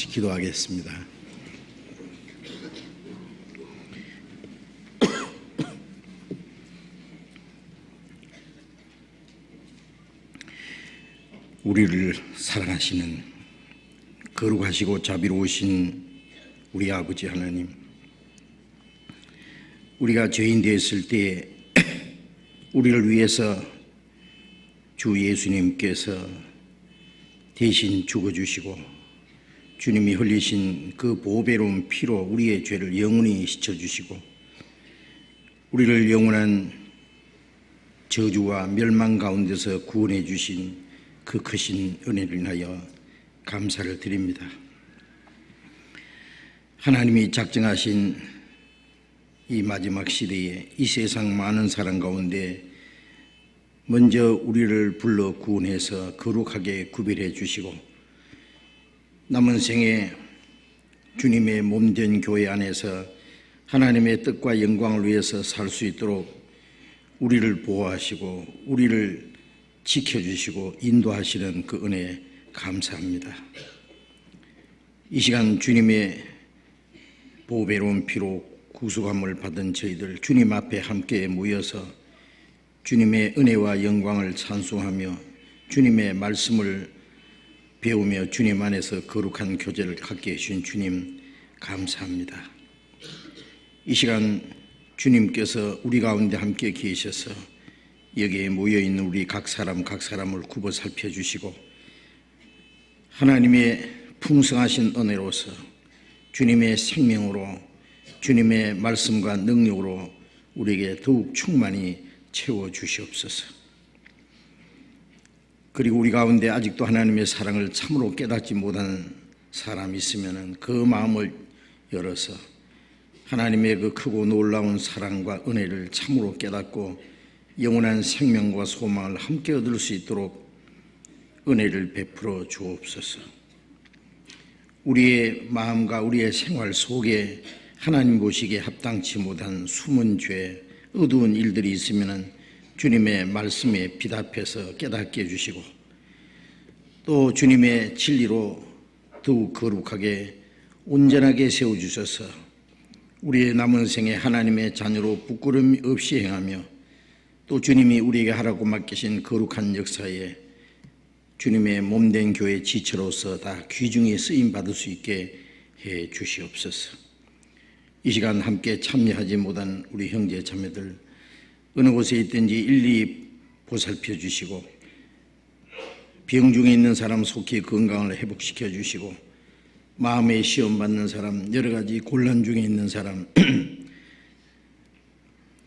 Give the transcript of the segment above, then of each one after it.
같이 기도하겠습니다. 우리를 사랑하시는 거룩하시고 자비로우신 우리 아버지 하나님, 우리가 죄인 되었을 때 우리를 위해서 주 예수님께서 대신 죽어주시고 주님이 흘리신 그 보배로운 피로 우리의 죄를 영원히 씻어주시고 우리를 영원한 저주와 멸망 가운데서 구원해 주신 그 크신 은혜를 인하여 감사를 드립니다. 하나님이 작정하신 이 마지막 시대에 이 세상 많은 사람 가운데 먼저 우리를 불러 구원해서 거룩하게 구별해 주시고 남은 생에 주님의 몸된 교회 안에서 하나님의 뜻과 영광을 위해서 살 수 있도록 우리를 보호하시고 우리를 지켜주시고 인도하시는 그 은혜에 감사합니다. 이 시간 주님의 보배로운 피로 구속함을 받은 저희들 주님 앞에 함께 모여서 주님의 은혜와 영광을 찬송하며 주님의 말씀을 배우며 주님 안에서 거룩한 교제를 갖게 해주신 주님 감사합니다. 이 시간 주님께서 우리 가운데 함께 계셔서 여기에 모여있는 우리 각 사람을 굽어 살펴주시고 하나님의 풍성하신 은혜로서 주님의 생명으로 주님의 말씀과 능력으로 우리에게 더욱 충만히 채워주시옵소서. 그리고 우리 가운데 아직도 하나님의 사랑을 참으로 깨닫지 못한 사람이 있으면 그 마음을 열어서 하나님의 그 크고 놀라운 사랑과 은혜를 참으로 깨닫고 영원한 생명과 소망을 함께 얻을 수 있도록 은혜를 베풀어 주옵소서. 우리의 마음과 우리의 생활 속에 하나님 보시기에 합당치 못한 숨은 죄, 어두운 일들이 있으면 주님의 말씀에 비답해서 깨닫게 해주시고 또 주님의 진리로 더욱 거룩하게 온전하게 세워주셔서 우리의 남은 생에 하나님의 자녀로 부끄러움 없이 행하며 또 주님이 우리에게 하라고 맡기신 거룩한 역사에 주님의 몸된 교회 지체로서 다 귀중히 쓰임받을 수 있게 해 주시옵소서. 이 시간 함께 참여하지 못한 우리 형제 자매들 어느 곳에 있든지 일일이 보살펴 주시고 병 중에 있는 사람 속히 건강을 회복시켜 주시고 마음에 시험 받는 사람, 여러 가지 곤란 중에 있는 사람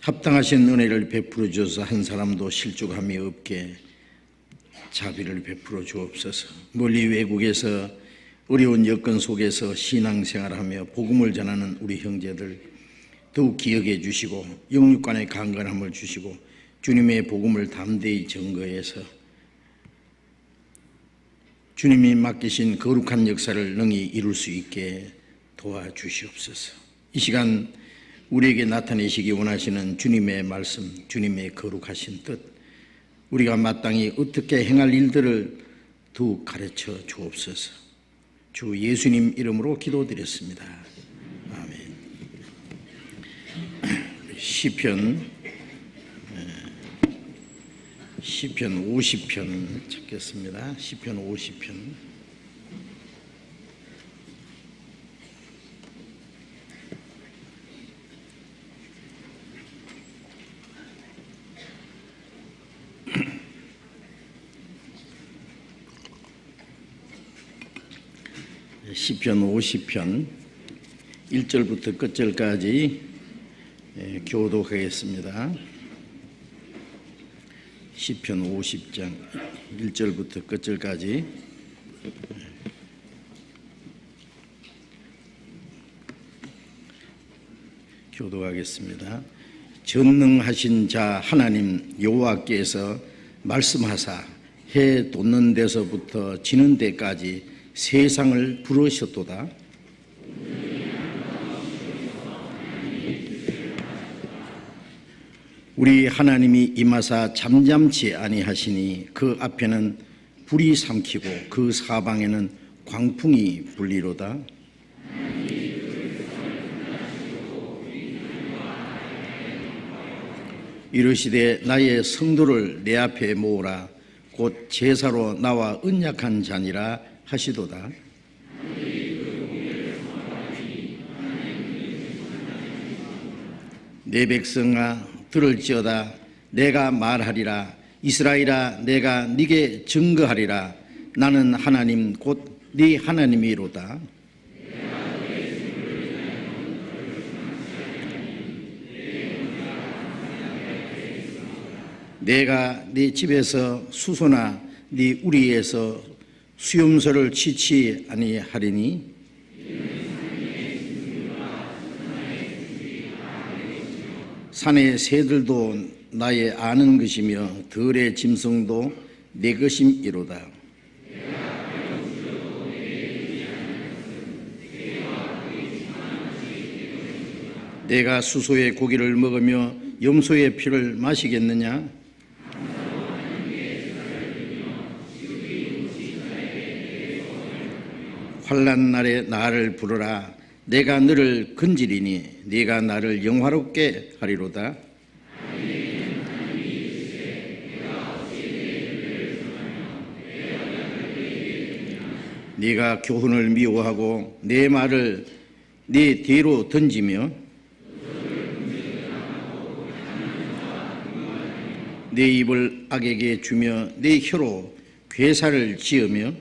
합당하신 은혜를 베풀어 주셔서 한 사람도 실족함이 없게 자비를 베풀어 주옵소서. 멀리 외국에서 어려운 여건 속에서 신앙생활하며 복음을 전하는 우리 형제들 더욱 기억해 주시고 영육간의 강건함을 주시고 주님의 복음을 담대히 증거해서 주님이 맡기신 거룩한 역사를 능히 이룰 수 있게 도와주시옵소서. 이 시간 우리에게 나타내시기 원하시는 주님의 말씀, 주님의 거룩하신 뜻, 우리가 마땅히 어떻게 행할 일들을 더욱 가르쳐 주옵소서. 주 예수님 이름으로 기도드렸습니다. 아멘. 시편 50편 찾겠습니다. 시편 50편. 시편 50편 1절부터 끝절까지 교독하겠습니다. 시편 50장 1절부터 끝절까지 교독하겠습니다. 전능하신 자 하나님 여호와께서 말씀하사 해 돋는 데서부터 지는 데까지 세상을 부르셨도다. 우리 하나님이 임하사 잠잠치 아니하시니 그 앞에는 불이 삼키고 그 사방에는 광풍이 불리로다. 이르시되 나의 성도를 내 앞에 모으라. 곧 제사로 나와 언약한 자니라 하시도다. 내 백성아 들을지어다. 내가 말하리라. 이스라엘아 내가 네게 증거하리라. 나는 하나님 곧 네 하나님이로다. 내가 네 집에서 수소나 네 우리에서 수염소를 치지 아니하리니 산의 새들도 나의 아는 것이며 들의 짐승도 내 것임이로다. 내가 수소의 고기를 먹으며 염소의 피를 마시겠느냐? 환난 날에 나를 부르라. 내가 너를 건지리니 네가 나를 영화롭게 하리로다. 네가 교훈을 미워하고 내 말을 네 뒤로 던지며 내 입을 악에게 주며 내 혀로 괴사를 지으며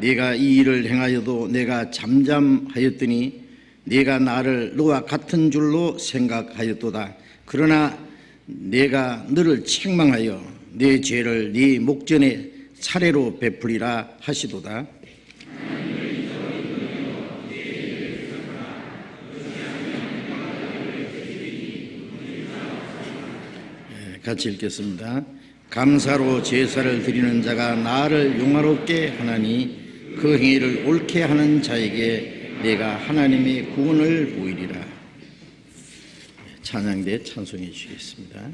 네가 이 일을 행하여도 내가 잠잠하였더니 네가 나를 너와 같은 줄로 생각하였도다. 그러나 내가 너를 책망하여 네 죄를 네 목전에 차례로 베풀리라 하시도다. 같이 읽겠습니다. 감사로 제사를 드리는 자가 나를 영화롭게 하나니 그 행위를 옳게 하는 자에게 내가 하나님의 구원을 보이리라. 찬양대 찬송해 주시겠습니다.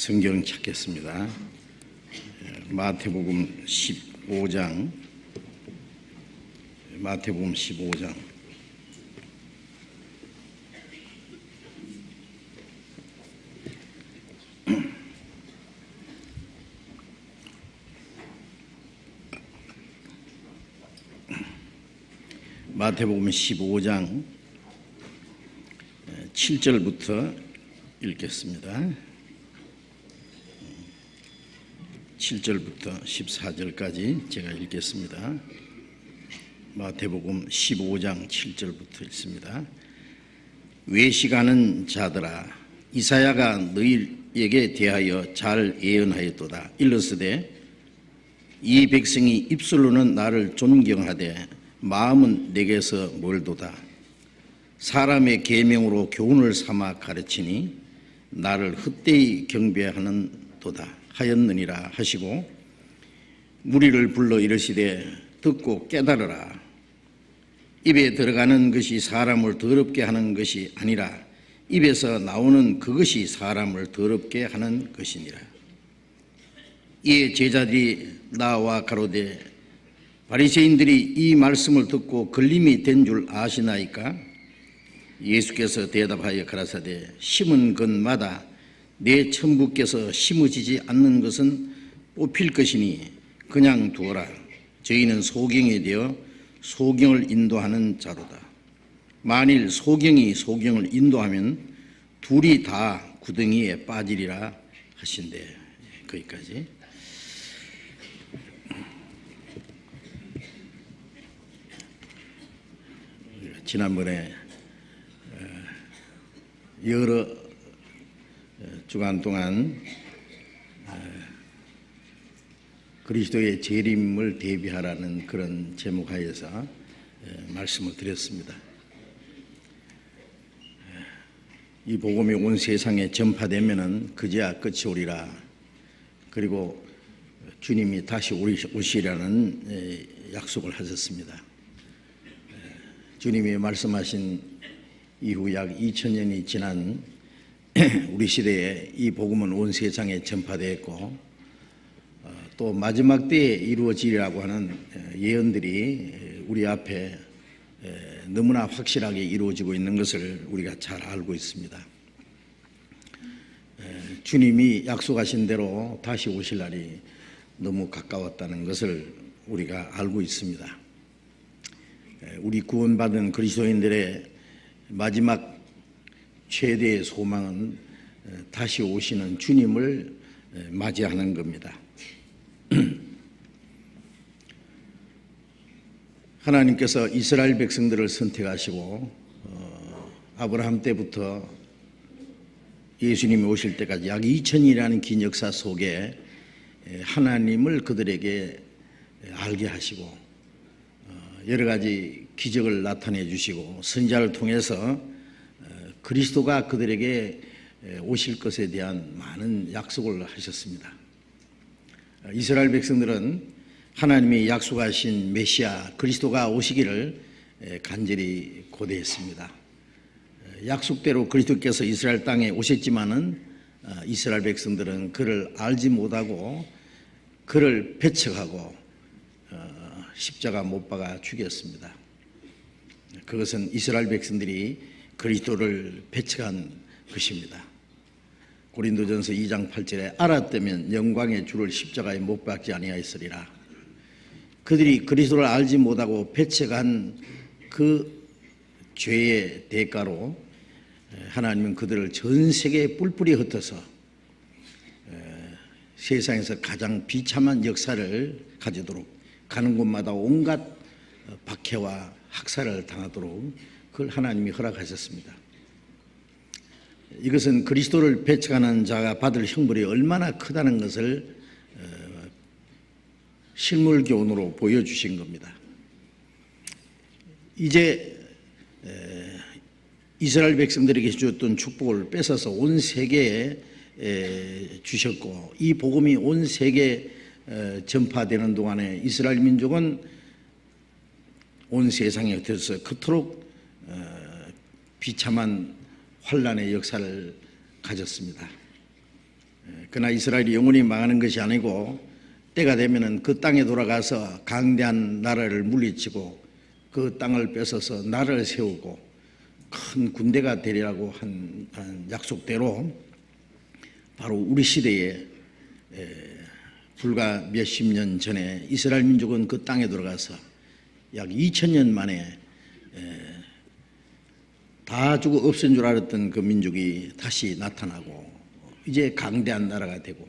성경 찾겠습니다. 마태복음 15장 마태복음 15장 마태복음 15장 7절부터 읽겠습니다. 7절부터 14절까지 제가 읽겠습니다. 마태복음 15장 7절부터 읽습니다. 외식하는 자들아, 이사야가 너희에게 대하여 잘 예언하였도다. 일러스되 이 백성이 입술로는 나를 존경하되 마음은 내게서 멀도다. 사람의 계명으로 교훈을 삼아 가르치니 나를 헛되이 경배하는도다 하였느니라 하시고, 무리를 불러 이르시되 듣고 깨달으라. 입에 들어가는 것이 사람을 더럽게 하는 것이 아니라 입에서 나오는 그것이 사람을 더럽게 하는 것이니라. 이에 제자들이 나와 가로되 바리새인들이 이 말씀을 듣고 걸림이 된 줄 아시나이까? 예수께서 대답하여 가라사대 심은 것마다 내 천부께서 심어지지 않는 것은 뽑힐 것이니 그냥 두어라. 저희는 소경에 대어 소경을 인도하는 자로다. 만일 소경이 소경을 인도하면 둘이 다 구덩이에 빠지리라 하신대. 거기까지. 지난번에 여러 주간 동안 그리스도의 재림을 대비하라는 그런 제목 하에서 말씀을 드렸습니다. 이 복음이 온 세상에 전파되면은 그제야 끝이 오리라. 그리고 주님이 다시 오시라는 약속을 하셨습니다. 주님이 말씀하신 이후 약 2000년이 지난 우리 시대에 이 복음은 온 세상에 전파되었고, 또 마지막 때에 이루어지리라고 하는 예언들이 우리 앞에 너무나 확실하게 이루어지고 있는 것을 우리가 잘 알고 있습니다. 주님이 약속하신 대로 다시 오실 날이 너무 가까웠다는 것을 우리가 알고 있습니다. 우리 구원받은 그리스도인들의 마지막 최대의 소망은 다시 오시는 주님을 맞이하는 겁니다. 하나님께서 이스라엘 백성들을 선택하시고 아브라함 때부터 예수님이 오실 때까지 약 2000이라는 긴 역사 속에 하나님을 그들에게 알게 하시고 여러 가지 기적을 나타내 주시고 선지자를 통해서 그리스도가 그들에게 오실 것에 대한 많은 약속을 하셨습니다. 이스라엘 백성들은 하나님이 약속하신 메시아 그리스도가 오시기를 간절히 고대했습니다. 약속대로 그리스도께서 이스라엘 땅에 오셨지만은 이스라엘 백성들은 그를 알지 못하고 그를 배척하고 십자가 못 박아 죽였습니다. 그것은 이스라엘 백성들이 그리스도를 배척한 것입니다. 고린도전서 2장 8절에 알았다면 영광의 주를 십자가에 못 박지 아니하였으리라. 그들이 그리스도를 알지 못하고 배척한 그 죄의 대가로 하나님은 그들을 전 세계에 뿔뿔이 흩어서 세상에서 가장 비참한 역사를 가지도록, 가는 곳마다 온갖 박해와 학살을 당하도록 그걸 하나님이 허락하셨습니다. 이것은 그리스도를 배척하는 자가 받을 형벌이 얼마나 크다는 것을 실물교훈으로 보여주신 겁니다. 이제 이스라엘 백성들에게 주었던 축복을 뺏어서 온 세계에 주셨고, 이 복음이 온 세계에 전파되는 동안에 이스라엘 민족은 온 세상에 흩어져서 그토록 비참한 환란의 역사를 가졌습니다. 그러나 이스라엘이 영원히 망하는 것이 아니고 때가 되면은 그 땅에 돌아가서 강대한 나라를 물리치고 그 땅을 뺏어서 나라를 세우고 큰 군대가 되리라고 한 약속대로 바로 우리 시대에 불과 몇십 년 전에 이스라엘 민족은 그 땅에 들어가서 약 2000년 만에 다 죽어 없은 줄 알았던 그 민족이 다시 나타나고 이제 강대한 나라가 되고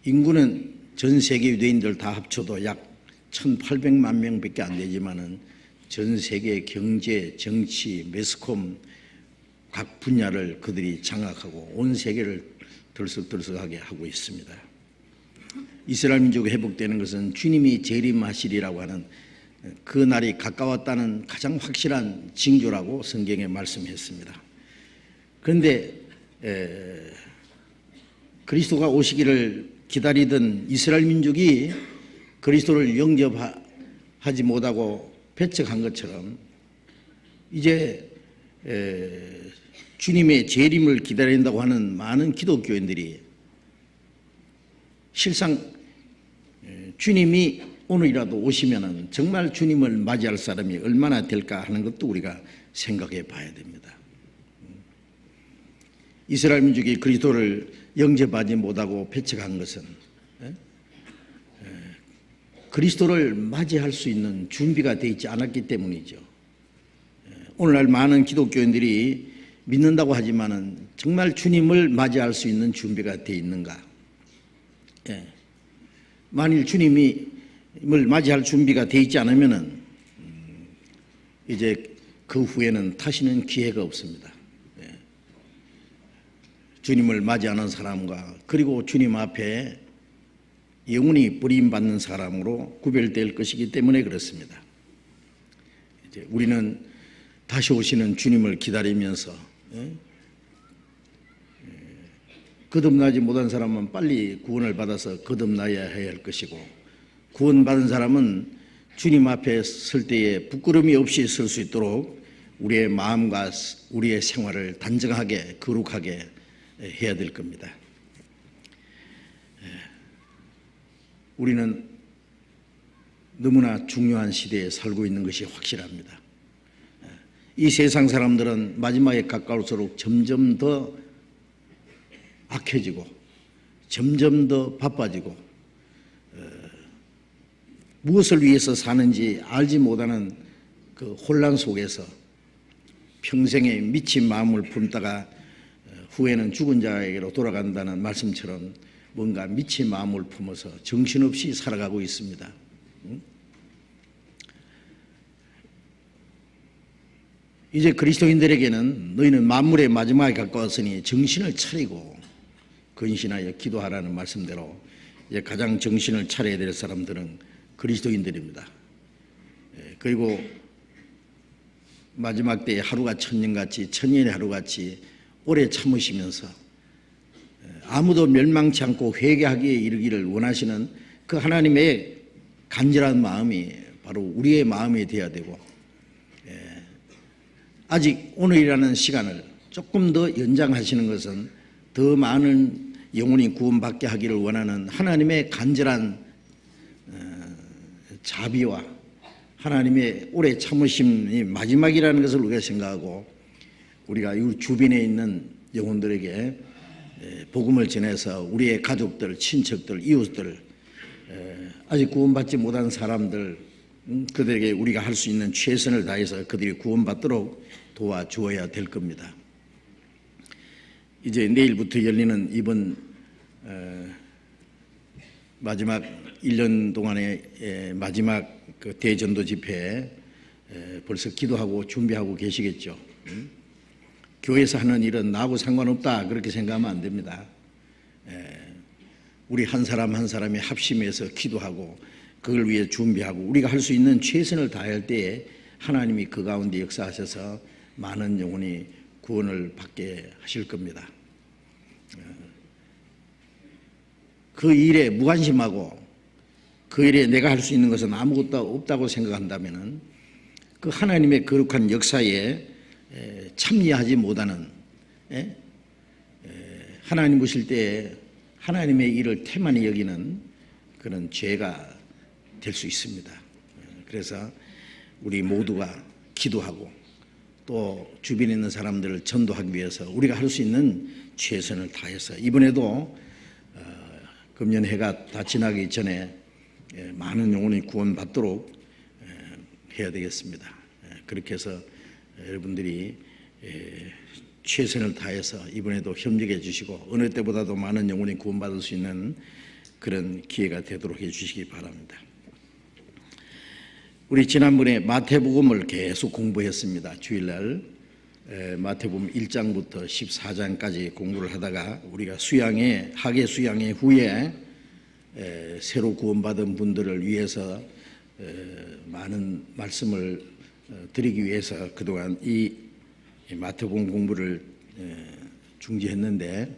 인구는 전 세계 유대인들 다 합쳐도 약 1800만 명밖에 안 되지만은 전 세계 경제, 정치, 매스컴 각 분야를 그들이 장악하고 온 세계를 들썩들썩하게 하고 있습니다. 이스라엘 민족이 회복되는 것은 주님이 재림하시리라고 하는 그 날이 가까웠다는 가장 확실한 징조라고 성경에 말씀했습니다. 그런데 그리스도가 오시기를 기다리던 이스라엘 민족이 그리스도를 영접하지 못하고 배척한 것처럼 이제 주님의 재림을 기다린다고 하는 많은 기독교인들이 실상 주님이 오늘이라도 오시면은 정말 주님을 맞이할 사람이 얼마나 될까 하는 것도 우리가 생각해 봐야 됩니다. 이스라엘 민족이 그리스도를 영접하지 못하고 배척한 것은 그리스도를 맞이할 수 있는 준비가 되어 있지 않았기 때문이죠. 오늘날 많은 기독교인들이 믿는다고 하지만은 정말 주님을 맞이할 수 있는 준비가 되어 있는가? 만일 주님을 맞이할 준비가 되어 있지 않으면은 이제 그 후에는 다시는 기회가 없습니다. 주님을 맞이하는 사람과 그리고 주님 앞에 영원히 버림받는 사람으로 구별될 것이기 때문에 그렇습니다. 이제 우리는 다시 오시는 주님을 기다리면서 거듭나지 못한 사람은 빨리 구원을 받아서 거듭나야 할 것이고 구원받은 사람은 주님 앞에 설 때에 부끄러움이 없이 설 수 있도록 우리의 마음과 우리의 생활을 단정하게 거룩하게 해야 될 겁니다. 우리는 너무나 중요한 시대에 살고 있는 것이 확실합니다. 이 세상 사람들은 마지막에 가까울수록 점점 더 악해지고 점점 더 바빠지고 무엇을 위해서 사는지 알지 못하는 그 혼란 속에서 평생에 미친 마음을 품다가 후에는 죽은 자에게로 돌아간다는 말씀처럼 뭔가 미친 마음을 품어서 정신없이 살아가고 있습니다. 이제 그리스도인들에게는 너희는 만물의 마지막에 가까웠으니 정신을 차리고 근신하여 기도하라는 말씀대로 이제 가장 정신을 차려야 될 사람들은 그리스도인들입니다. 그리고 마지막 때에 하루가 천년같이 천년의 하루같이 오래 참으시면서 아무도 멸망치 않고 회개하기에 이르기를 원하시는 그 하나님의 간절한 마음이 바로 우리의 마음이 되어야 되고 아직 오늘이라는 시간을 조금 더 연장하시는 것은 더 많은 영혼이 구원받게 하기를 원하는 하나님의 간절한 자비와 하나님의 오래 참으심이 마지막이라는 것을 우리가 생각하고 우리가 이 주변에 있는 영혼들에게 복음을 전해서 우리의 가족들, 친척들, 이웃들 아직 구원받지 못한 사람들 그들에게 우리가 할 수 있는 최선을 다해서 그들이 구원받도록 도와주어야 될 겁니다. 이제 내일부터 열리는 이번 마지막 1년 동안의 마지막 그 대전도 집회에 벌써 기도하고 준비하고 계시겠죠. 교회에서 하는 일은 나하고 상관없다 그렇게 생각하면 안 됩니다. 우리 한 사람 한 사람이 합심해서 기도하고 그걸 위해 준비하고 우리가 할 수 있는 최선을 다할 때에 하나님이 그 가운데 역사하셔서 많은 영혼이 구원을 받게 하실 겁니다. 그 일에 무관심하고 그 일에 내가 할 수 있는 것은 아무것도 없다고 생각한다면 그 하나님의 거룩한 역사에 참여하지 못하는 하나님 오실 때에 하나님의 일을 태만히 여기는 그런 죄가 될 수 있습니다. 그래서 우리 모두가 기도하고 또 주변에 있는 사람들을 전도하기 위해서 우리가 할 수 있는 최선을 다해서 이번에도 금년 해가 다 지나기 전에 많은 영혼이 구원받도록 해야 되겠습니다. 그렇게 해서 여러분들이 최선을 다해서 이번에도 협력해 주시고 어느 때보다도 많은 영혼이 구원받을 수 있는 그런 기회가 되도록 해 주시기 바랍니다. 우리 지난번에 마태복음을 계속 공부했습니다. 주일날 마태복음 1장부터 14장까지 공부를 하다가 우리가 학예 수양회 후에 새로 구원받은 분들을 위해서 많은 말씀을 드리기 위해서 그동안 이 마태복음 공부를 중지했는데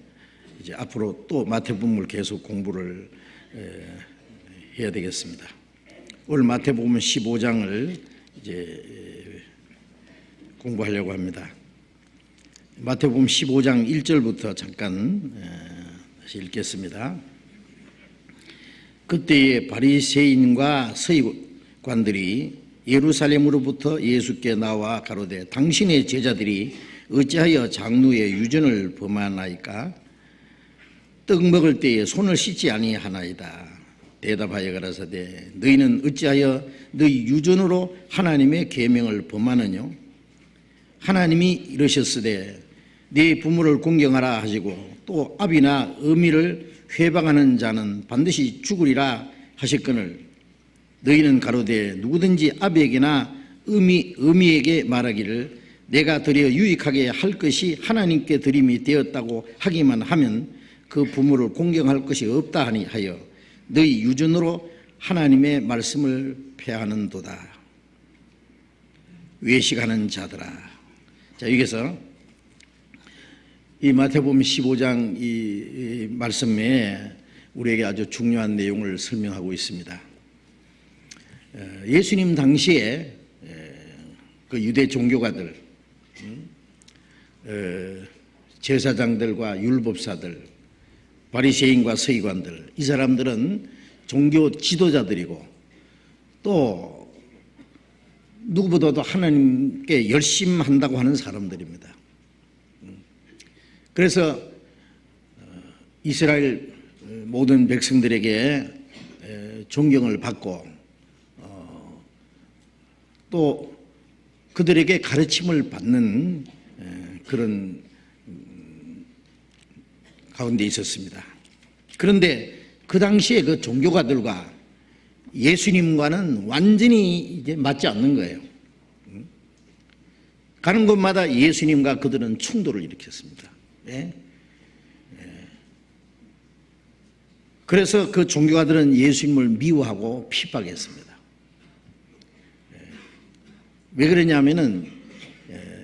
이제 앞으로 또 마태복음을 계속 공부를 해야 되겠습니다. 오늘 마태복음 15장을 이제 공부하려고 합니다. 마태복음 15장 1절부터 잠깐 다시 읽겠습니다. 그때에 바리새인과 서기관들이 예루살렘으로부터 예수께 나와 가로되 당신의 제자들이 어찌하여 장로의 유전을 범하나이까? 떡 먹을 때에 손을 씻지 아니하나이다. 대답하여 가라사대 너희는 어찌하여 너희 유전으로 하나님의 계명을 범하느뇨? 하나님이 이르셨으되 네 부모를 공경하라 하시고 또 아비나 어미를 회방하는 자는 반드시 죽으리라 하셨거늘 너희는 가로되 누구든지 아비에게나 어미에게 말하기를 내가 드려 유익하게 할 것이 하나님께 드림이 되었다고 하기만 하면 그 부모를 공경할 것이 없다 하니 하여 너희 유전으로 하나님의 말씀을 폐하는도다. 외식하는 자들아. 자, 여기서 이 마태복음 15장 이 말씀에 우리에게 아주 중요한 내용을 설명하고 있습니다. 예수님 당시에 그 유대 종교가들, 제사장들과 율법사들, 바리새인과 서기관들, 이 사람들은 종교 지도자들이고 또 누구보다도 하나님께 열심한다고 하는 사람들입니다. 그래서 이스라엘 모든 백성들에게 존경을 받고 또 그들에게 가르침을 받는 그런 가운데 있었습니다. 그런데 그 당시에 그 종교가들과 예수님과는 완전히 이제 맞지 않는 거예요. 가는 곳마다 예수님과 그들은 충돌을 일으켰습니다. 그래서 그 종교가들은 예수님을 미워하고 핍박했습니다. 왜 그러냐면은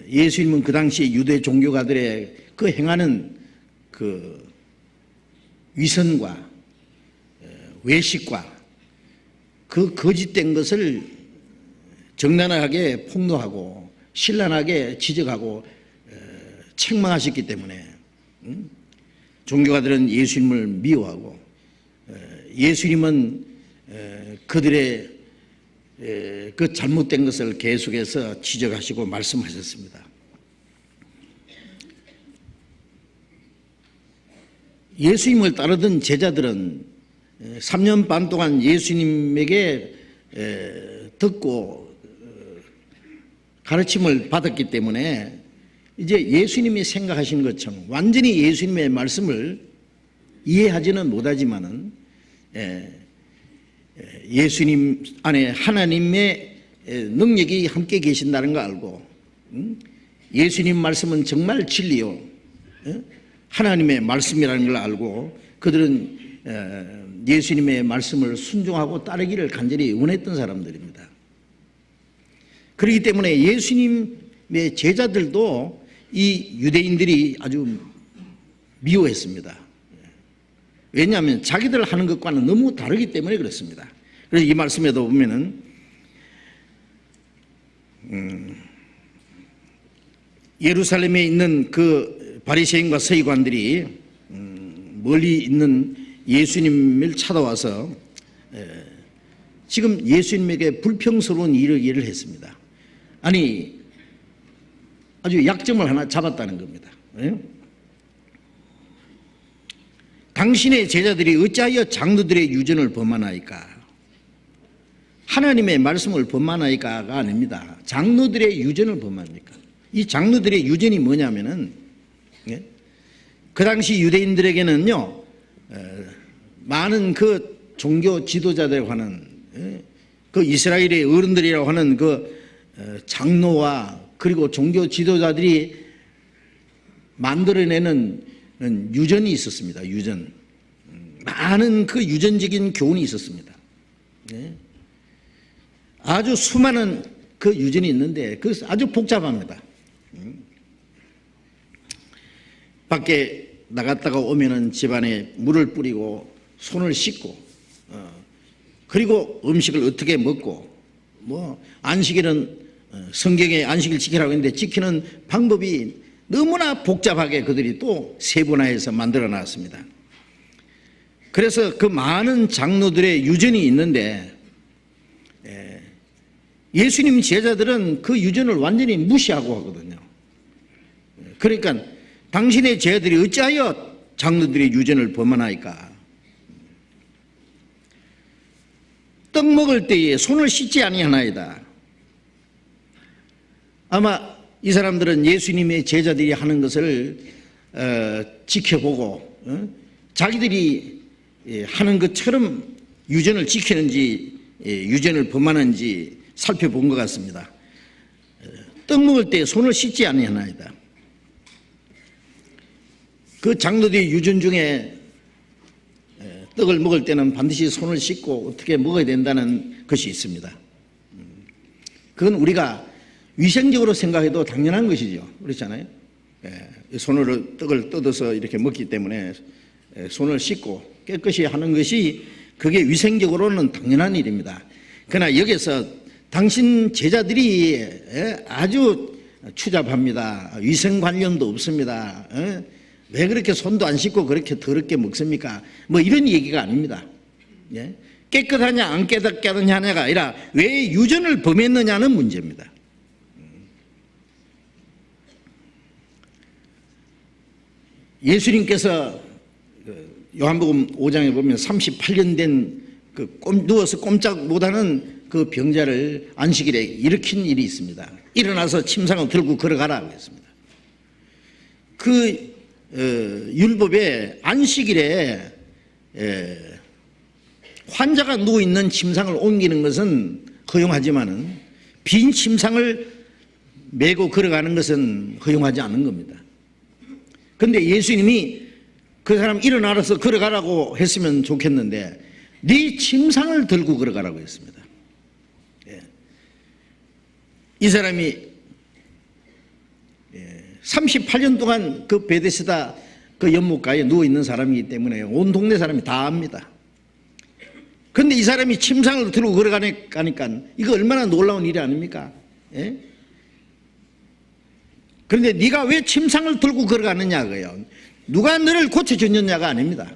예수님은 그 당시 유대 종교가들의 그 행하는 그 위선과 외식과 그 거짓된 것을 정난하게 폭로하고 신랄하게 지적하고 책망하셨기 때문에 종교가들은 예수님을 미워하고 예수님은 그들의 그 잘못된 것을 계속해서 지적하시고 말씀하셨습니다. 예수님을 따르던 제자들은 3년 반 동안 예수님에게 듣고 가르침을 받았기 때문에 이제 예수님이 생각하시는 것처럼 완전히 예수님의 말씀을 이해하지는 못하지만은 예수님 안에 하나님의 능력이 함께 계신다는 거 알고 예수님 말씀은 정말 진리요 하나님의 말씀이라는 걸 알고 그들은 예수님의 말씀을 순종하고 따르기를 간절히 원했던 사람들입니다. 그렇기 때문에 예수님의 제자들도 이 유대인들이 아주 미워했습니다. 왜냐하면 자기들 하는 것과는 너무 다르기 때문에 그렇습니다. 그래서 이 말씀에도 보면은 예루살렘에 있는 그 바리새인과 서기관들이 멀리 있는 예수님을 찾아와서 지금 예수님에게 불평스러운 이야기를 했습니다. 아니, 아주 약점을 하나 잡았다는 겁니다. 당신의 제자들이 어찌하여 장로들의 유전을 범하나이까? 하나님의 말씀을 범하나이까가 아닙니다. 장로들의 유전을 범합니까? 이 장로들의 유전이 뭐냐면은, 그 당시 유대인들에게는요, 많은 그 종교 지도자들이라고 하는, 그 이스라엘의 어른들이라고 하는 그 장로와 그리고 종교 지도자들이 만들어내는 유전이 있었습니다. 유전. 많은 그 유전적인 교훈이 있었습니다. 아주 수많은 그 유전이 있는데 그 아주 복잡합니다. 밖에 나갔다가 오면은 집안에 물을 뿌리고 손을 씻고 그리고 음식을 어떻게 먹고 뭐 안식일은 성경에 안식일 지키라고 했는데 지키는 방법이 너무나 복잡하게 그들이 또 세분화해서 만들어 놨습니다. 그래서 그 많은 장로들의 유전이 있는데 예수님 제자들은 그 유전을 완전히 무시하고 하거든요. 그러니까 당신의 제자들이 어찌하여 장로들의 유전을 범하나이까? 떡 먹을 때에 손을 씻지 아니하나이다. 아마 이 사람들은 예수님의 제자들이 하는 것을 지켜보고 자기들이 하는 것처럼 유전을 지키는지 유전을 범하는지 살펴본 것 같습니다. 떡 먹을 때 손을 씻지 아니하나이다. 그 장로들의 유전 중에 떡을 먹을 때는 반드시 손을 씻고 어떻게 먹어야 된다는 것이 있습니다. 그건 우리가 위생적으로 생각해도 당연한 것이죠. 그렇잖아요. 손으로 떡을 뜯어서 이렇게 먹기 때문에 손을 씻고 깨끗이 하는 것이 그게 위생적으로는 당연한 일입니다. 그러나 여기서 당신 제자들이 아주 추잡합니다. 위생관념도 없습니다. 왜 그렇게 손도 안 씻고 그렇게 더럽게 먹습니까? 뭐 이런 얘기가 아닙니다. 깨끗하냐 안 깨끗하냐가 아니라 왜 유전을 범했느냐는 문제입니다. 예수님께서 요한복음 5장에 보면 38년 된 누워서 꼼짝 못하는 그 병자를 안식일에 일으킨 일이 있습니다. 일어나서 침상을 들고 걸어가라 했습니다. 그 율법에 안식일에 환자가 누워있는 침상을 옮기는 것은 허용하지만은 빈 침상을 메고 걸어가는 것은 허용하지 않은 겁니다. 그런데 예수님이 그 사람 일어나서 걸어가라고 했으면 좋겠는데 네 침상을 들고 걸어가라고 했습니다. 이 사람이 38년 동안 그 베데스다 그 연못가에 누워있는 사람이기 때문에 온 동네 사람이 다 압니다. 그런데 이 사람이 침상을 들고 걸어가니까 이거 얼마나 놀라운 일이 아닙니까? 그런데 네가 왜 침상을 들고 걸어가느냐고요. 누가 너를 고쳐줬느냐가 아닙니다.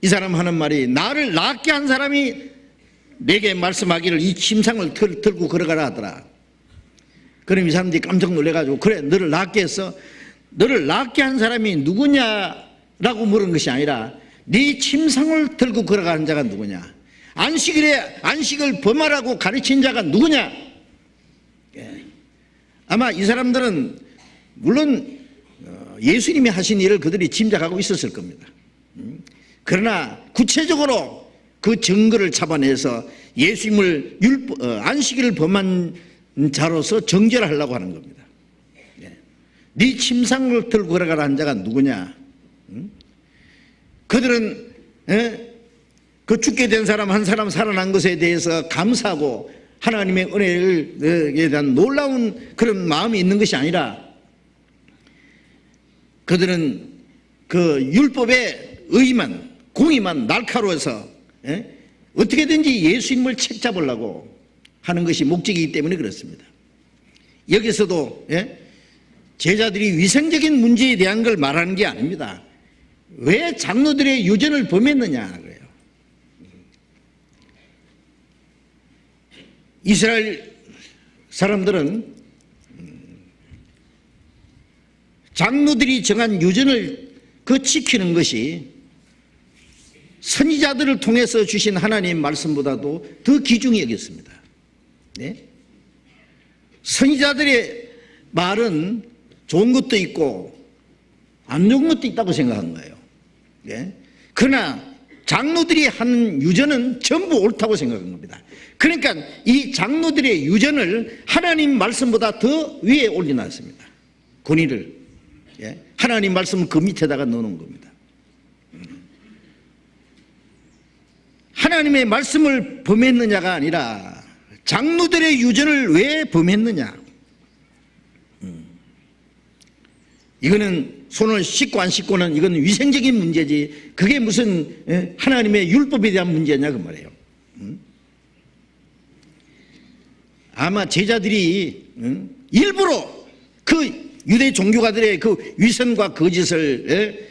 이 사람 하는 말이 나를 낫게 한 사람이 내게 말씀하기를 이 침상을 들고 걸어가라 하더라. 그럼 이 사람들이 깜짝 놀래가지고 그래 너를 낫게 했어? 너를 낫게 한 사람이 누구냐라고 물은 것이 아니라 네 침상을 들고 걸어가는 자가 누구냐? 안식일에 안식을 범하라고 가르친 자가 누구냐? 아마 이 사람들은 물론 예수님이 하신 일을 그들이 짐작하고 있었을 겁니다. 그러나 구체적으로 그 증거를 잡아내서 예수님을 안식일을 범한 자로서 정죄하려고 하는 겁니다. 네 침상을 들고 걸어가라 한 자가 누구냐? 그들은 그 죽게 된 사람 한 사람 살아난 것에 대해서 감사하고 하나님의 은혜에 대한 놀라운 그런 마음이 있는 것이 아니라 그들은 그 율법의 의만 공의만 날카로워서 어떻게든지 예수님을 책잡으려고 하는 것이 목적이기 때문에 그렇습니다. 여기서도 제자들이 위생적인 문제에 대한 걸 말하는 게 아닙니다. 왜 장로들의 유전을 범했느냐 그래요. 이스라엘 사람들은 장로들이 정한 유전을 지키는 것이 선지자들을 통해서 주신 하나님의 말씀보다도 더 귀중히 여겼습니다. 네? 선지자들의 말은 좋은 것도 있고 안 좋은 것도 있다고 생각한 거예요. 네? 그러나 장로들이 하는 유전은 전부 옳다고 생각한 겁니다. 그러니까 이 장로들의 유전을 하나님 말씀보다 더 위에 올려놨습니다. 권위를. 예? 하나님 말씀은 그 밑에다가 넣어놓은 겁니다. 하나님의 말씀을 범했느냐가 아니라 장로들의 유전을 왜 범했느냐. 이거는 손을 씻고 안 씻고는 이건 위생적인 문제지 그게 무슨 하나님의 율법에 대한 문제냐 그 말이에요. 아마 제자들이 일부러 그 유대 종교가들의 그 위선과 거짓을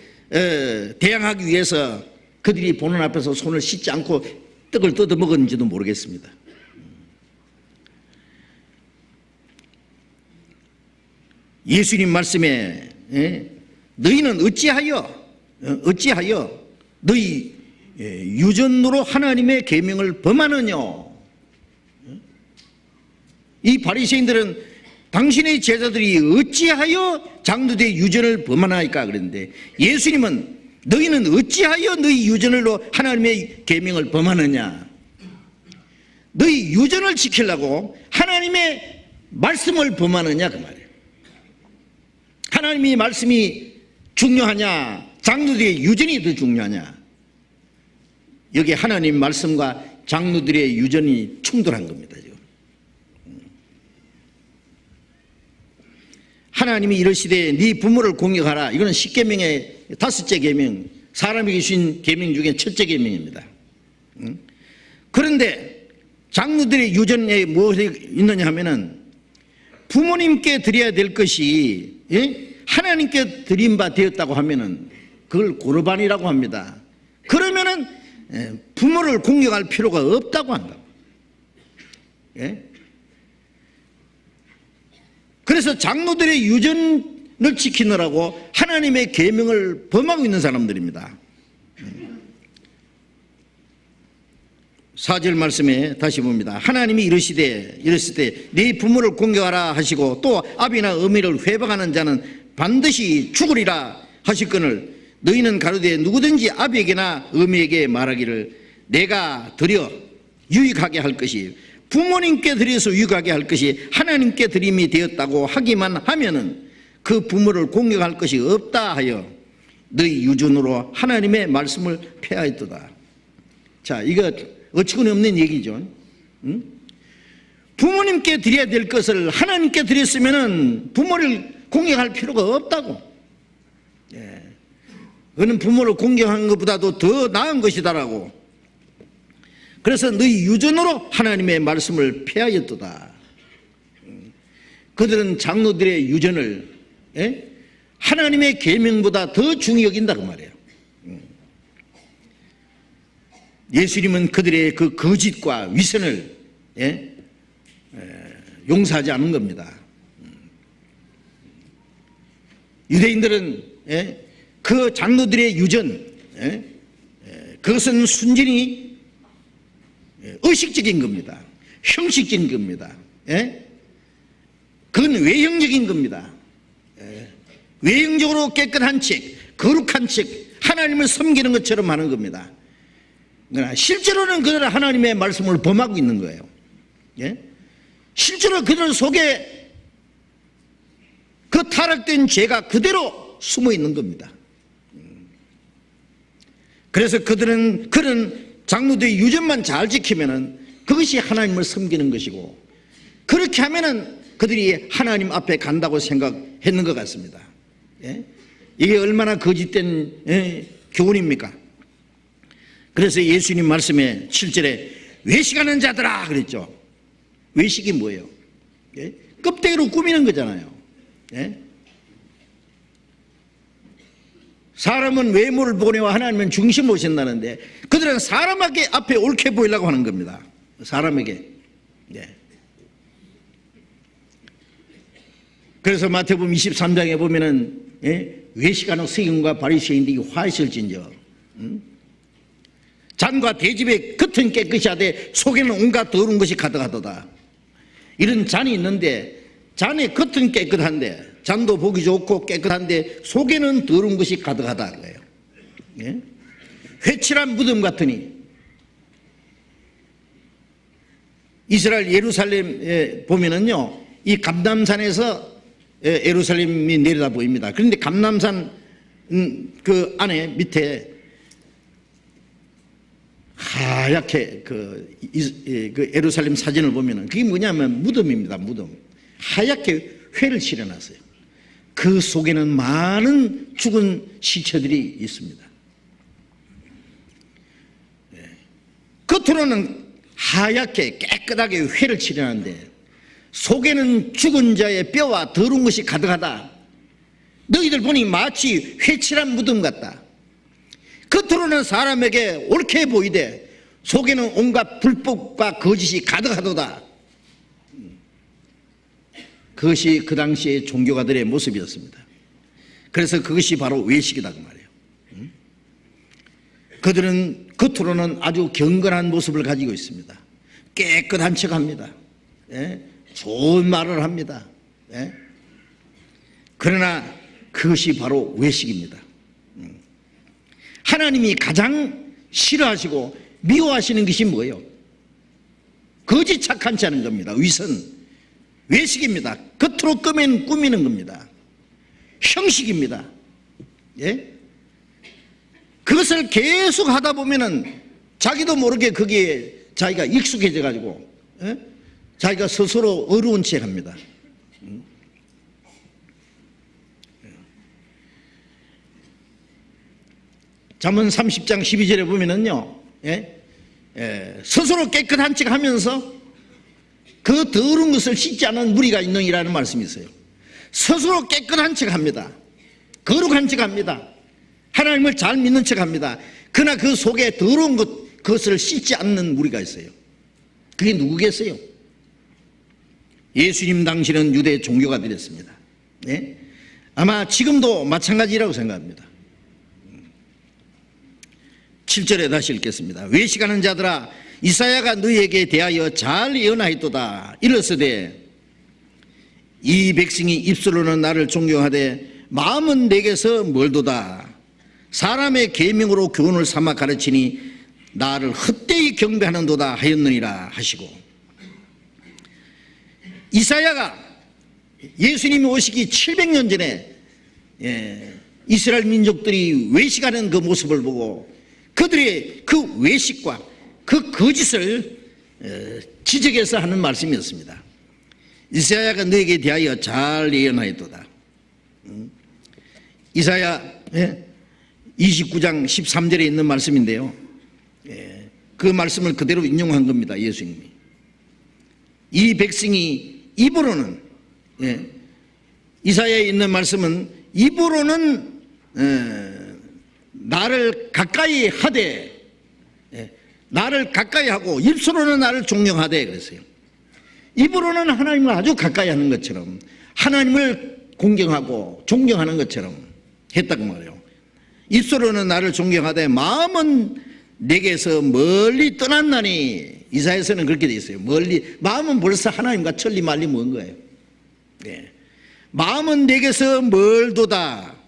대항하기 위해서 그들이 보는 앞에서 손을 씻지 않고 떡을 뜯어 먹었는지도 모르겠습니다. 예수님 말씀에 너희는 어찌하여 너희 유전으로 하나님의 계명을 범하느냐. 이 바리새인들은 당신의 제자들이 어찌하여 장로들의 유전을 범하나이까 그랬는데 예수님은 너희는 어찌하여 너희 유전으로 하나님의 계명을 범하느냐. 너희 유전을 지키려고 하나님의 말씀을 범하느냐 그 말이에요. 하나님의 말씀이 중요하냐 장로들의 유전이 더 중요하냐. 여기 하나님 말씀과 장로들의 유전이 충돌한 겁니다. 지금. 하나님이 이르시되 네 부모를 공경하라. 이거는 10계명의 5째 계명, 사람에게 주신 계명 중에 첫째 계명입니다. 그런데 장로들의 유전에 무엇이 있느냐 하면은 부모님께 드려야 될 것이 하나님께 드린 바 되었다고 하면은 그걸 고르반이라고 합니다. 그러면은 부모를 공경할 필요가 없다고 한다. 그래서 장로들의 유전을 지키느라고 하나님의 계명을 범하고 있는 사람들입니다. 4절 말씀에 다시 봅니다. 하나님이 이르시되 네 부모를 공경하라 하시고 또 아비나 어미를 회방하는 자는 반드시 죽으리라 하실거늘 너희는 가로되 누구든지 아비에게나 어미에게 말하기를 내가 드려 유익하게 할 것이 부모님께 드려서 유익하게 할 것이 하나님께 드림이 되었다고 하기만 하면은 그 부모를 공경할 것이 없다 하여 너희 유전으로 하나님의 말씀을 폐하였도다. 자, 이거 어처구니 없는 얘기죠. 부모님께 드려야 될 것을 하나님께 드렸으면은 부모를 공경할 필요가 없다고. 그는 부모를 공경하는 것보다도 더 나은 것이다라고. 그래서 너희 유전으로 하나님의 말씀을 폐하였도다. 그들은 장로들의 유전을 하나님의 계명보다 더 중히 여긴다 그 말이에요. 예수님은 그들의 그 거짓과 위선을 용서하지 않은 겁니다. 유대인들은 그 장로들의 유전 그것은 순전히 의식적인 겁니다. 형식적인 겁니다. 그건 외형적인 겁니다. 외형적으로 깨끗한 척, 거룩한 척, 하나님을 섬기는 것처럼 하는 겁니다. 그러나 실제로는 그들은 하나님의 말씀을 범하고 있는 거예요. 실제로 그들 속에 그 타락된 죄가 그대로 숨어 있는 겁니다. 그래서 그들은 그런 장로들의 유전만 잘 지키면은 그것이 하나님을 섬기는 것이고 그렇게 하면은 그들이 하나님 앞에 간다고 생각했는 것 같습니다. 이게 얼마나 거짓된 교훈입니까? 그래서 예수님 말씀에 7절에 외식하는 자들아 그랬죠. 외식이 뭐예요? 껍데기로 꾸미는 거잖아요. 사람은 외모를 보내와 하나님은 중심 보신다는데 그들은 사람에게 앞에 옳게 보이려고 하는 겁니다. 사람에게. 네. 그래서 마태복음 23장에 보면은 외식하는 서기관과 바리새인들이 화하실진저 잔과 대집에 겉은 깨끗이 하되 속에는 온갖 더러운 것이 가득하도다. 이런 잔이 있는데 잔의 겉은 깨끗한데 잔도 보기 좋고 깨끗한데 속에는 더러운 것이 가득하다 그래요. 예? 회칠한 무덤 같으니 이스라엘 예루살렘에 보면은요 이 감람산에서 예루살렘이 내려다 보입니다. 그런데 감람산 그 안에 밑에 하얗게 그 예루살렘 사진을 보면은 그게 뭐냐면 무덤입니다. 무덤. 하얗게 회를 칠해놨어요. 그 속에는 많은 죽은 시체들이 있습니다. 겉으로는 하얗게 깨끗하게 회를 칠해놨는데 속에는 죽은 자의 뼈와 더러운 것이 가득하다. 너희들 보니 마치 회칠한 무덤 같다. 겉으로는 사람에게 옳게 보이되 속에는 온갖 불법과 거짓이 가득하도다. 그것이 그 당시의 종교가들의 모습이었습니다. 그래서 그것이 바로 외식이다 그 말이에요. 그들은 겉으로는 아주 경건한 모습을 가지고 있습니다. 깨끗한 척합니다. 좋은 말을 합니다. 그러나 그것이 바로 외식입니다. 하나님이 가장 싫어하시고 미워하시는 것이 뭐예요? 거짓 착한 자는 겁니다. 위선, 외식입니다. 겉으로 꾸미는 겁니다. 형식입니다. 예? 그것을 계속 하다 보면은 자기도 모르게 거기에 자기가 익숙해져 가지고 자기가 스스로 어려운 채 합니다. 잠언 30장 12절에 보면은요, 스스로 깨끗한 척 하면서 그 더러운 것을 씻지 않은 무리가 있느니라는 말씀이 있어요. 스스로 깨끗한 척 합니다. 거룩한 척 합니다. 하나님을 잘 믿는 척 합니다. 그러나 그 속에 더러운 그것을 씻지 않는 무리가 있어요. 그게 누구겠어요? 예수님 당시는 유대 종교가들이었습니다. 아마 지금도 마찬가지라고 생각합니다. 7절에 다시 읽겠습니다. 외식하는 자들아 이사야가 너희에게 대하여 잘 예언하였도다. 이르시되 이 백성이 입술로는 나를 존경하되 마음은 내게서 멀도다. 사람의 계명으로 교훈을 삼아 가르치니 나를 헛되이 경배하는도다 하였느니라 하시고, 이사야가 예수님이 오시기 700년 전에 이스라엘 민족들이 외식하는 그 모습을 보고 그들의 그 외식과 그 거짓을 지적해서 하는 말씀이었습니다. 이사야가 너에게 대하여 잘 예언하였도다. 이사야 29장 13절에 있는 말씀인데요, 그 말씀을 그대로 인용한 겁니다. 예수님이 이 백성이 입으로는, 이사야에 있는 말씀은 입으로는 나를 가까이 하되, 나를 가까이 하고 입술로는 나를 존경하되 그랬어요. 입으로는 하나님을 아주 가까이 하는 것처럼, 하나님을 공경하고 존경하는 것처럼 했다고 말해요. 입술로는 나를 존경하되 마음은 내게서 멀리 떠났나니, 이사야서는 그렇게 돼 있어요. 멀리, 마음은 벌써 하나님과 천리 말리 먼 거예요. 마음은 내게서 멀도다.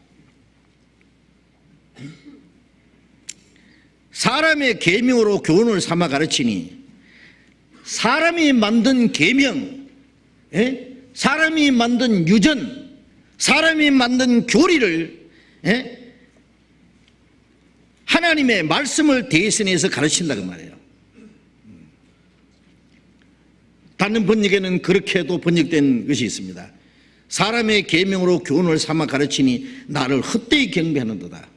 사람의 계명으로 교훈을 삼아 가르치니, 사람이 만든 계명, 사람이 만든 유전, 사람이 만든 교리를 하나님의 말씀을 대신해서 가르친다고 말해요. 다른 번역에는 그렇게도 번역된 것이 있습니다. 사람의 계명으로 교훈을 삼아 가르치니 나를 헛되이 경배하는도다.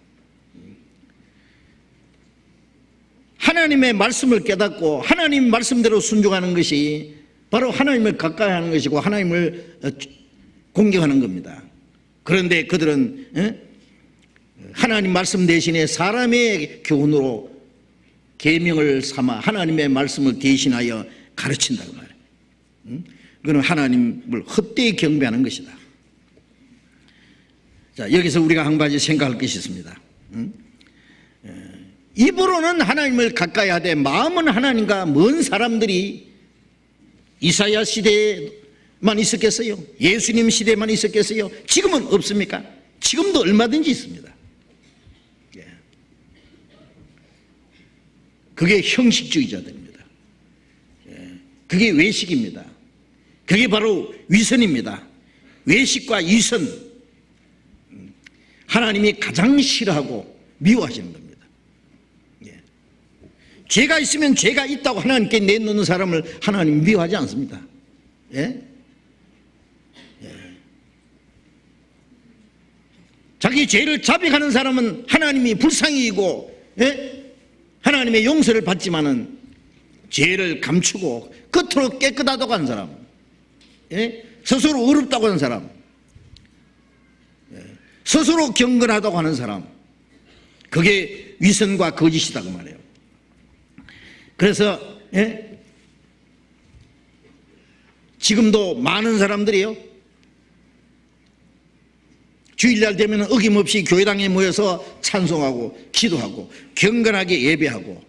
하나님의 말씀을 깨닫고 하나님 말씀대로 순종하는 것이 바로 하나님을 가까이 하는 것이고 하나님을 공경하는 겁니다. 그런데 그들은 하나님 말씀 대신에 사람의 교훈으로 계명을 삼아 하나님의 말씀을 대신하여 가르친다고 말이에요. 그건 하나님을 헛되이 경배하는 것이다. 자, 여기서 우리가 한 가지 생각할 것이 있습니다. 입으로는 하나님을 가까이 하되 마음은 하나님과 먼 사람들이 이사야 시대에만 있었겠어요? 예수님 시대에만 있었겠어요? 지금은 없습니까? 지금도 얼마든지 있습니다. 그게 형식주의자들입니다. 그게 외식입니다. 그게 바로 위선입니다. 외식과 위선, 하나님이 가장 싫어하고 미워하시는 겁니다. 죄가 있으면 죄가 있다고 하나님께 내놓는 사람을 하나님 미워하지 않습니다. 자기 죄를 자백하는 사람은 하나님이 불쌍히 여기고 하나님의 용서를 받지만은 죄를 감추고 겉으로 깨끗하다고 하는 사람, 스스로 어렵다고 하는 사람, 스스로 경건하다고 하는 사람, 그게 위선과 거짓이다고 말해요. 그래서 지금도 많은 사람들이요, 주일날 되면 어김없이 교회당에 모여서 찬송하고 기도하고 경건하게 예배하고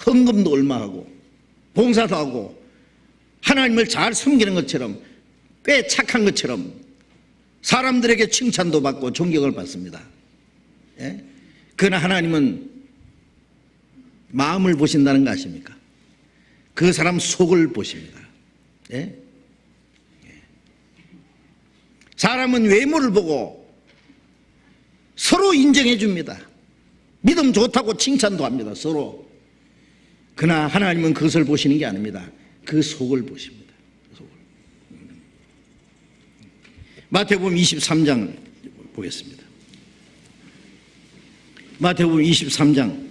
헌금도 얼마하고 봉사도 하고 하나님을 잘 섬기는 것처럼 꽤 착한 것처럼 사람들에게 칭찬도 받고 존경을 받습니다. 그러나 하나님은 마음을 보신다는 거 아십니까? 그 사람 속을 보십니다. 사람은 외모를 보고 서로 인정해 줍니다. 믿음 좋다고 칭찬도 합니다. 서로. 그러나 하나님은 그것을 보시는 게 아닙니다. 그 속을 보십니다. 속을. 마태복음 23장 보겠습니다. 마태복음 23장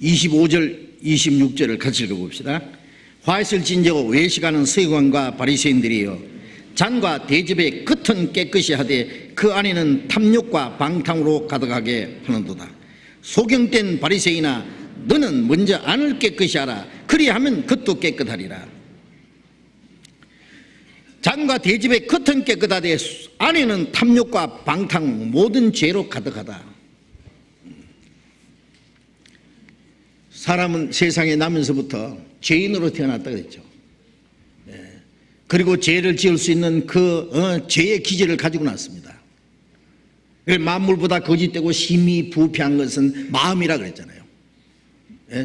25절 26절을 같이 읽어봅시다. 화했을 진저고 외식하는 서기관과 바리새인들이여, 잔과 대접의 겉은 깨끗이 하되 그 안에는 탐욕과 방탕으로 가득하게 하는도다. 소경된 바리새인아, 너는 먼저 안을 깨끗이 하라. 그리하면 겉도 깨끗하리라. 잔과 대접의 겉은 깨끗하되 안에는 탐욕과 방탕 모든 죄로 가득하다. 사람은 세상에 나면서부터 죄인으로 태어났다 그랬죠. 그리고 죄를 지을 수 있는 그 죄의 기질을 가지고 났습니다. 만물보다 거짓되고 심히 부패한 것은 마음이라 그랬잖아요.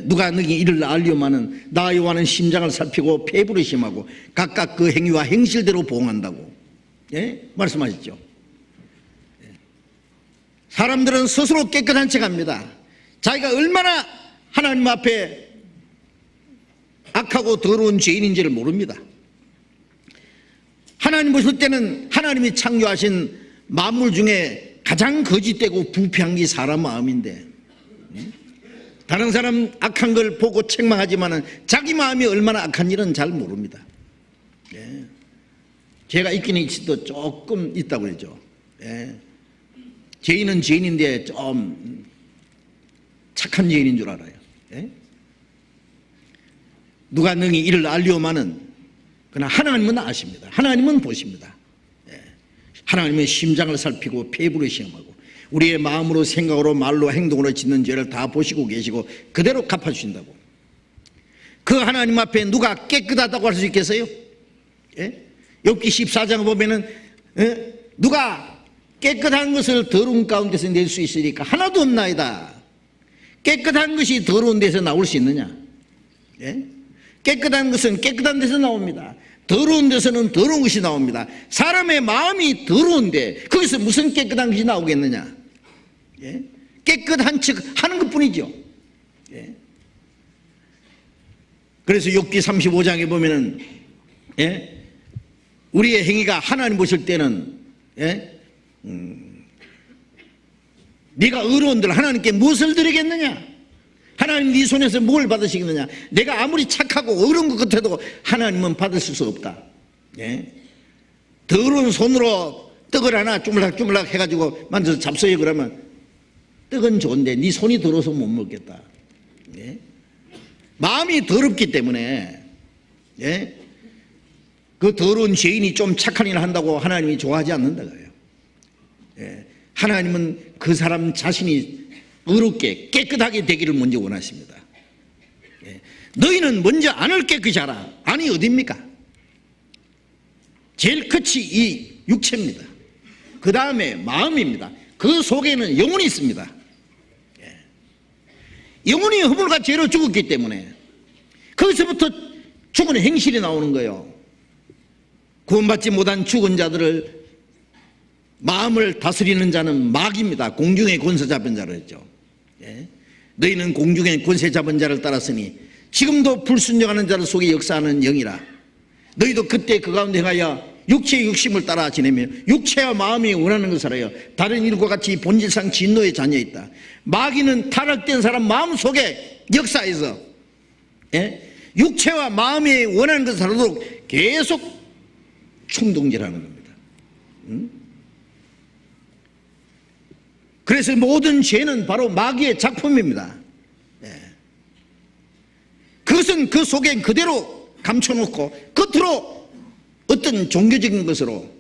누가 너희 이를 알려마는 나 여호와는 심장을 살피고 폐부를 심하고 각각 그 행위와 행실대로 보응한다고 말씀하셨죠. 사람들은 스스로 깨끗한 척합니다. 자기가 얼마나 하나님 앞에 악하고 더러운 죄인인지를 모릅니다. 하나님 보실 때는 하나님이 창조하신 만물 중에 가장 거짓되고 부패한 게 사람 마음인데, 다른 사람 악한 걸 보고 책망하지만은 자기 마음이 얼마나 악한지는 잘 모릅니다. 죄가 있기는 있어도 조금 있다고 그러죠. 죄인은 죄인인데 좀 착한 죄인인 줄 알아요. 누가 능히 이를 알리오마는, 그러나 하나님은 아십니다. 하나님은 보십니다. 하나님은 심장을 살피고 폐부를 시험하고 우리의 마음으로 생각으로 말로 행동으로 짓는 죄를 다 보시고 계시고 그대로 갚아주신다고. 그 하나님 앞에 누가 깨끗하다고 할 수 있겠어요? 욥기 14장을 보면은 누가 깨끗한 것을 더러운 가운데서 낼 수 있으니까 하나도 없나이다. 깨끗한 것이 더러운 데서 나올 수 있느냐? 깨끗한 것은 깨끗한 데서 나옵니다. 더러운 데서는 더러운 것이 나옵니다. 사람의 마음이 더러운데 거기서 무슨 깨끗한 것이 나오겠느냐? 깨끗한 척 하는 것 뿐이죠. 그래서 욥기 35장에 보면은 우리의 행위가 하나님 보실 때는 네가 의로운들 하나님께 무엇을 드리겠느냐? 하나님 네 손에서 뭘 받으시겠느냐? 내가 아무리 착하고 어려운 것 같아도 하나님은 받으실 수 없다. 예? 더러운 손으로 떡을 하나 주물락주물락 해가지고 만져서 잡숴요 그러면 떡은 좋은데 네 손이 더러워서 못 먹겠다. 예? 마음이 더럽기 때문에, 예? 그 더러운 죄인이 좀 착한 일을 한다고 하나님이 좋아하지 않는다고요. 예? 하나님은 그 사람 자신이 의롭게 깨끗하게 되기를 먼저 원하십니다. 예? 너희는 먼저 안을 깨끗이 하라. 안이 어디입니까? 제일 끝이 이 육체입니다. 그 다음에 마음입니다. 그 속에는 영혼이 있습니다. 예. 영혼이 허물과 죄로 죽었기 때문에 거기서부터 죽은 행실이 나오는 거예요. 구원받지 못한 죽은 자들을 마음을 다스리는 자는 마귀입니다. 공중의 권세 잡은 자를 했죠. 예. 너희는 공중의 권세 잡은 자를 따랐으니 지금도 불순종하는 자들 속에 역사하는 영이라. 너희도 그때 그 가운데 행하여 육체의 욕심을 따라 지내며 육체와 마음이 원하는 것을 하여 다른 일과 같이 본질상 진노의 자녀에 있다. 마귀는 타락된 사람 마음속에 역사에서, 예? 육체와 마음이 원하는 것을 하도록 계속 충동질하는 겁니다. 그래서 모든 죄는 바로 마귀의 작품입니다. 예. 그것은 그 속에 그대로 감춰놓고 겉으로 어떤 종교적인 것으로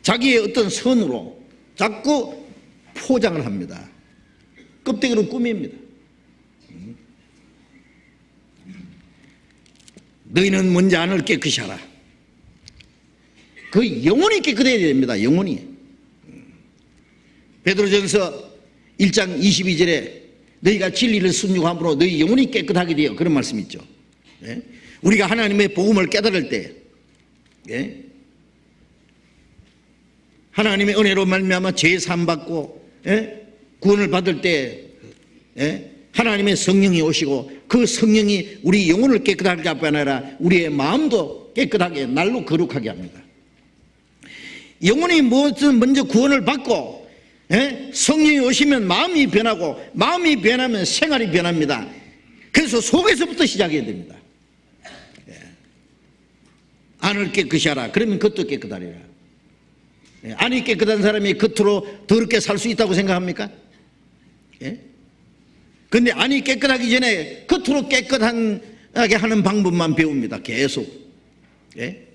자기의 어떤 선으로 자꾸 포장을 합니다. 껍데기로 꾸밉니다. 너희는 먼저 안을 깨끗이 하라. 그 영혼이 깨끗해야 됩니다. 영혼이. 베드로전서 1장 22절에 너희가 진리를 순종함으로 너희 영혼이 깨끗하게 되어, 그런 말씀이 있죠. 예? 우리가 하나님의 복음을 깨달을 때, 예? 하나님의 은혜로 말미암아 죄 사함 받고, 예? 구원을 받을 때, 예? 하나님의 성령이 오시고 그 성령이 우리 영혼을 깨끗하게 하뿐 아니라 우리의 마음도 깨끗하게 날로 거룩하게 합니다. 영혼이 먼저 구원을 받고, 예? 성령이 오시면 마음이 변하고 마음이 변하면 생활이 변합니다. 그래서 속에서부터 시작해야 됩니다. 예. 안을 깨끗이 하라. 그러면 겉도 깨끗하리라. 예. 안이 깨끗한 사람이 겉으로 더럽게 살 수 있다고 생각합니까? 예? 근데 안이 깨끗하기 전에 겉으로 깨끗하게 하는 방법만 배웁니다. 계속. 예?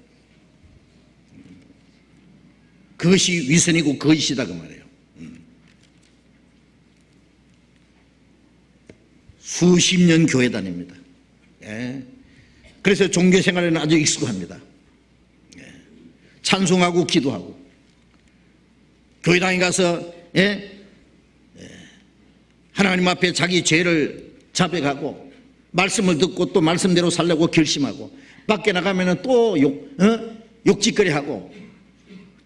그것이 위선이고 거짓이다 그 말이에요. 수십 년 교회 다닙니다. 예. 그래서 종교 생활에는 아주 익숙합니다. 예. 찬송하고 기도하고 교회당에 가서, 예? 하나님 앞에 자기 죄를 자백하고 말씀을 듣고 또 말씀대로 살려고 결심하고 밖에 나가면 또 욕짓거리하고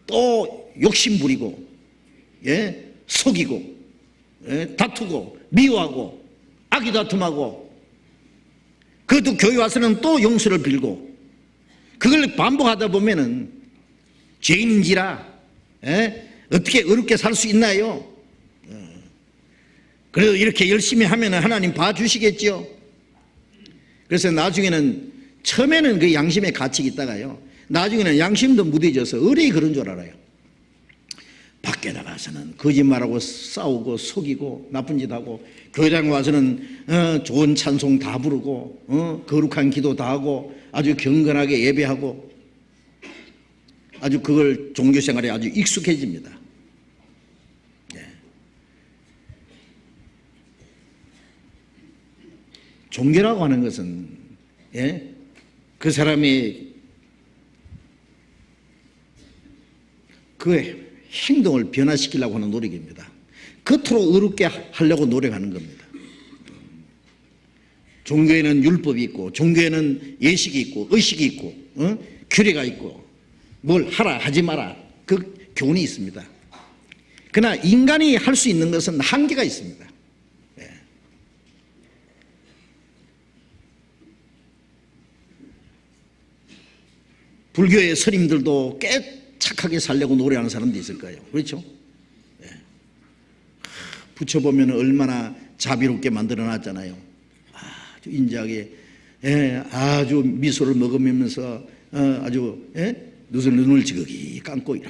또 욕심 부리고, 예? 속이고, 예? 다투고 미워하고 악의다툼하고, 그것도 교회 와서는 또 용서를 빌고, 그걸 반복하다 보면은 죄인인지라, 예? 어떻게 어렵게 살 수 있나요? 그래도 이렇게 열심히 하면 하나님 봐주시겠죠. 그래서 나중에는, 처음에는 그 양심의 가책이 있다가요, 나중에는 양심도 무뎌져서 의뢰이 그런 줄 알아요. 밖에 나가서는 거짓말하고 싸우고 속이고 나쁜 짓 하고, 교회당 와서는 좋은 찬송 다 부르고 거룩한 기도 다 하고 아주 경건하게 예배하고, 아주 그걸 종교생활에 아주 익숙해집니다. 종교라고 하는 것은, 예? 그 사람이 그 행동을 변화시키려고 하는 노력입니다. 겉으로 의롭게 하려고 노력하는 겁니다. 종교에는 율법이 있고, 종교에는 예식이 있고, 의식이 있고, 규례가 있고, 뭘 하라 하지 마라, 그 교훈이 있습니다. 그러나 인간이 할 수 있는 것은 한계가 있습니다. 불교의 스님들도 꽤 착하게 살려고 노래하는 사람도 있을 거예요. 그렇죠? 예. 붙여보면 얼마나 자비롭게 만들어 놨잖아요. 아주 인자하게 아주 미소를 머금으면서 아주 눈을 지극히 감고 이라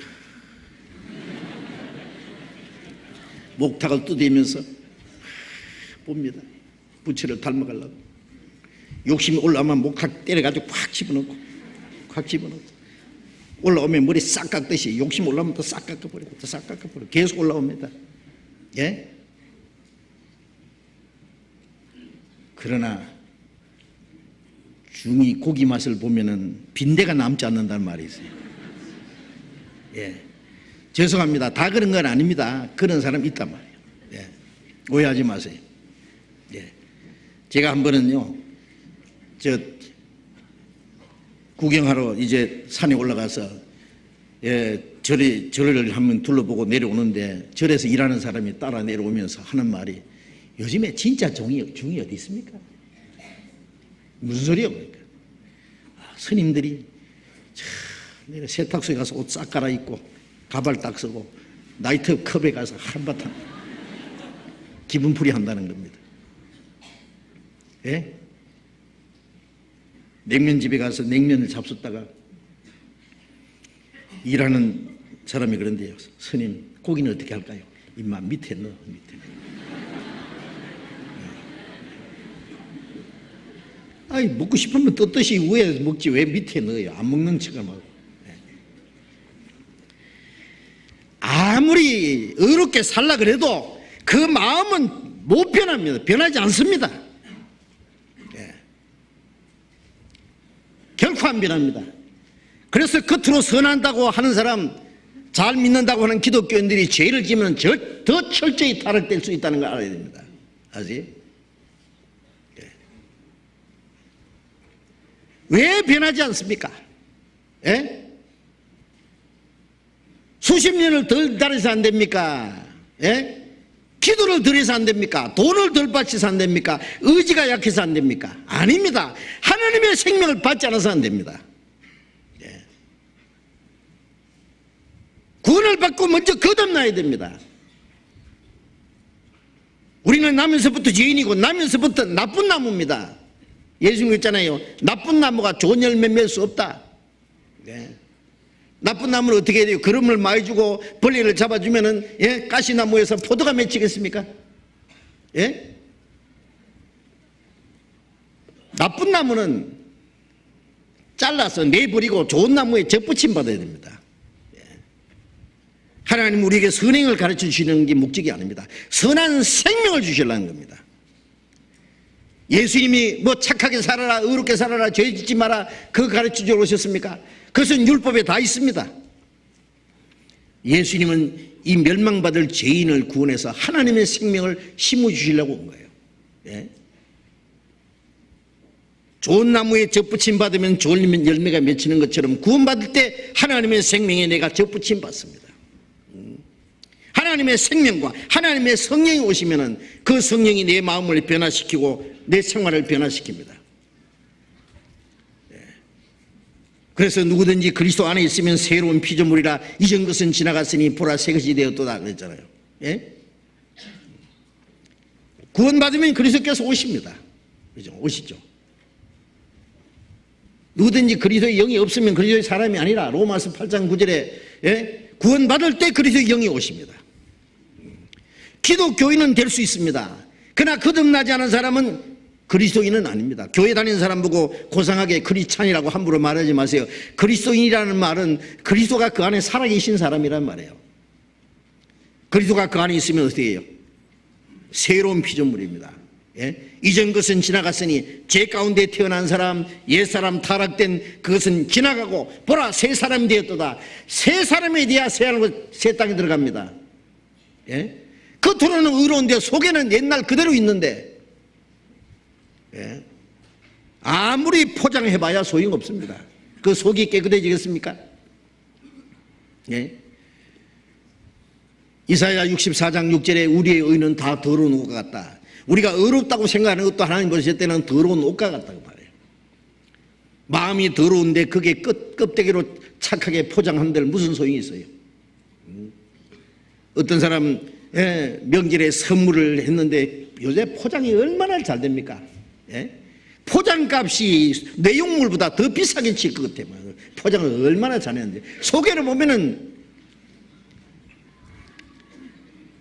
목탁을 두드리면서 봅니다. 부처를 닮아가려고 욕심이 올라오면 목탁 때려가지고 콱 집어넣고 올라오면 머리 싹 깎듯이 욕심 올라오면 또 싹 깎아버리고 또 싹 깎아버리고 계속 올라옵니다. 예? 그러나 중이 고기 맛을 보면은 빈대가 남지 않는다는 말이 있어요. 예. 죄송합니다. 다 그런 건 아닙니다. 그런 사람 있단 말이에요. 예. 오해하지 마세요. 예. 제가 한 번은요, 구경하러 이제 산에 올라가서 절을 한번 둘러보고 내려오는데 절에서 일하는 사람이 따라 내려오면서 하는 말이 요즘에 진짜 중이 어디 있습니까? 무슨 소리야 그러니까. 스님들이 세탁소에 가서 옷 싹 갈아입고 가발 딱 쓰고 나이트 클럽에 가서 한바탕 기분풀이 한다는 겁니다. 예? 냉면집에 가서 냉면을 잡숫다가 일하는 사람이 그런데요, 스님 고기는 어떻게 할까요? 임마 밑에 넣어. 아이 먹고 싶으면 떳떳이 위에 먹지 왜 밑에 넣어요? 안 먹는 척을 하고. 아무리 어렵게 살라 그래도 그 마음은 못 변합니다. 변하지 않습니다. 결코 안 변합니다. 그래서 겉으로 선한다고 하는 사람, 잘 믿는다고 하는 기독교인들이 죄를 지으면 더 철저히 타락될 수 있다는 걸 알아야 됩니다. 아시? 왜 변하지 않습니까? 예? 수십 년을 덜 다려서 안 됩니까? 예? 기도를 덜 해서 안 됩니까? 돈을 덜 바쳐서 안 됩니까? 의지가 약해서 안 됩니까? 아닙니다. 하나님의 생명을 받지 않아서 안 됩니다. 예. 구원을 받고 먼저 거듭나야 됩니다. 우리는 나면서부터 죄인이고 나면서부터 나쁜 나무입니다. 예수님 했잖아요. 나쁜 나무가 좋은 열매 맺을 수 없다. 네. 나쁜 나무는 어떻게 해야 돼요? 거름을 많이 주고 벌레를 잡아주면은 가시나무에서 포도가 맺히겠습니까? 예? 나쁜 나무는 잘라서 내버리고 좋은 나무에 접붙임 받아야 됩니다. 예. 하나님 우리에게 선행을 가르쳐 주시는 게 목적이 아닙니다. 선한 생명을 주시려는 겁니다. 예수님이 뭐 착하게 살아라, 의롭게 살아라, 죄 짓지 마라 그거 가르쳐 주러 오셨습니까? 그것은 율법에 다 있습니다. 예수님은 이 멸망받을 죄인을 구원해서 하나님의 생명을 심어주시려고 온 거예요. 예? 좋은 나무에 접붙임 받으면 좋은 열매가 맺히는 것처럼 구원받을 때 하나님의 생명에 내가 접붙임 받습니다. 하나님의 생명과 하나님의 성령이 오시면은 그 성령이 내 마음을 변화시키고 내 생활을 변화시킵니다. 그래서 누구든지 그리스도 안에 있으면 새로운 피조물이라 이전 것은 지나갔으니 보라 새 것이 되었도다 그랬잖아요. 예? 구원받으면 그리스도께서 오십니다. 그죠? 오시죠. 누구든지 그리스도의 영이 없으면 그리스도의 사람이 아니라 로마서 8장 9절에 구원받을 때 그리스도의 영이 오십니다. 기독교인은 될 수 있습니다. 그러나 거듭나지 않은 사람은 그리스도인은 아닙니다. 교회 다니는 사람 보고 고상하게 크리스찬이라고 함부로 말하지 마세요. 그리스도인이라는 말은 그리스도가 그 안에 살아계신 사람이란 말이에요. 그리스도가 그 안에 있으면 어떻게 해요? 새로운 피조물입니다. 예? 이전 것은 지나갔으니 죄 가운데 태어난 사람, 옛사람 타락된 그것은 지나가고 보라 새 사람이 되었도다. 새 사람에 대하 새 땅에 들어갑니다. 예? 겉으로는 의로운데 속에는 옛날 그대로 있는데 예? 아무리 포장해봐야 소용없습니다. 그 속이 깨끗해지겠습니까? 예? 이사야 64장 6절에 우리의 의는 다 더러운 옷과 같다. 우리가 의롭다고 생각하는 것도 하나님 보실 때는 더러운 옷과 같다고 말해요. 마음이 더러운데 그게 껍데기로 착하게 포장한들 무슨 소용이 있어요? 어떤 사람 명절에 선물을 했는데 요새 포장이 얼마나 잘 됩니까? 예? 포장값이 내용물보다 더 비싸게 칠 것 같아요. 포장을 얼마나 잘했는데. 속에는 보면은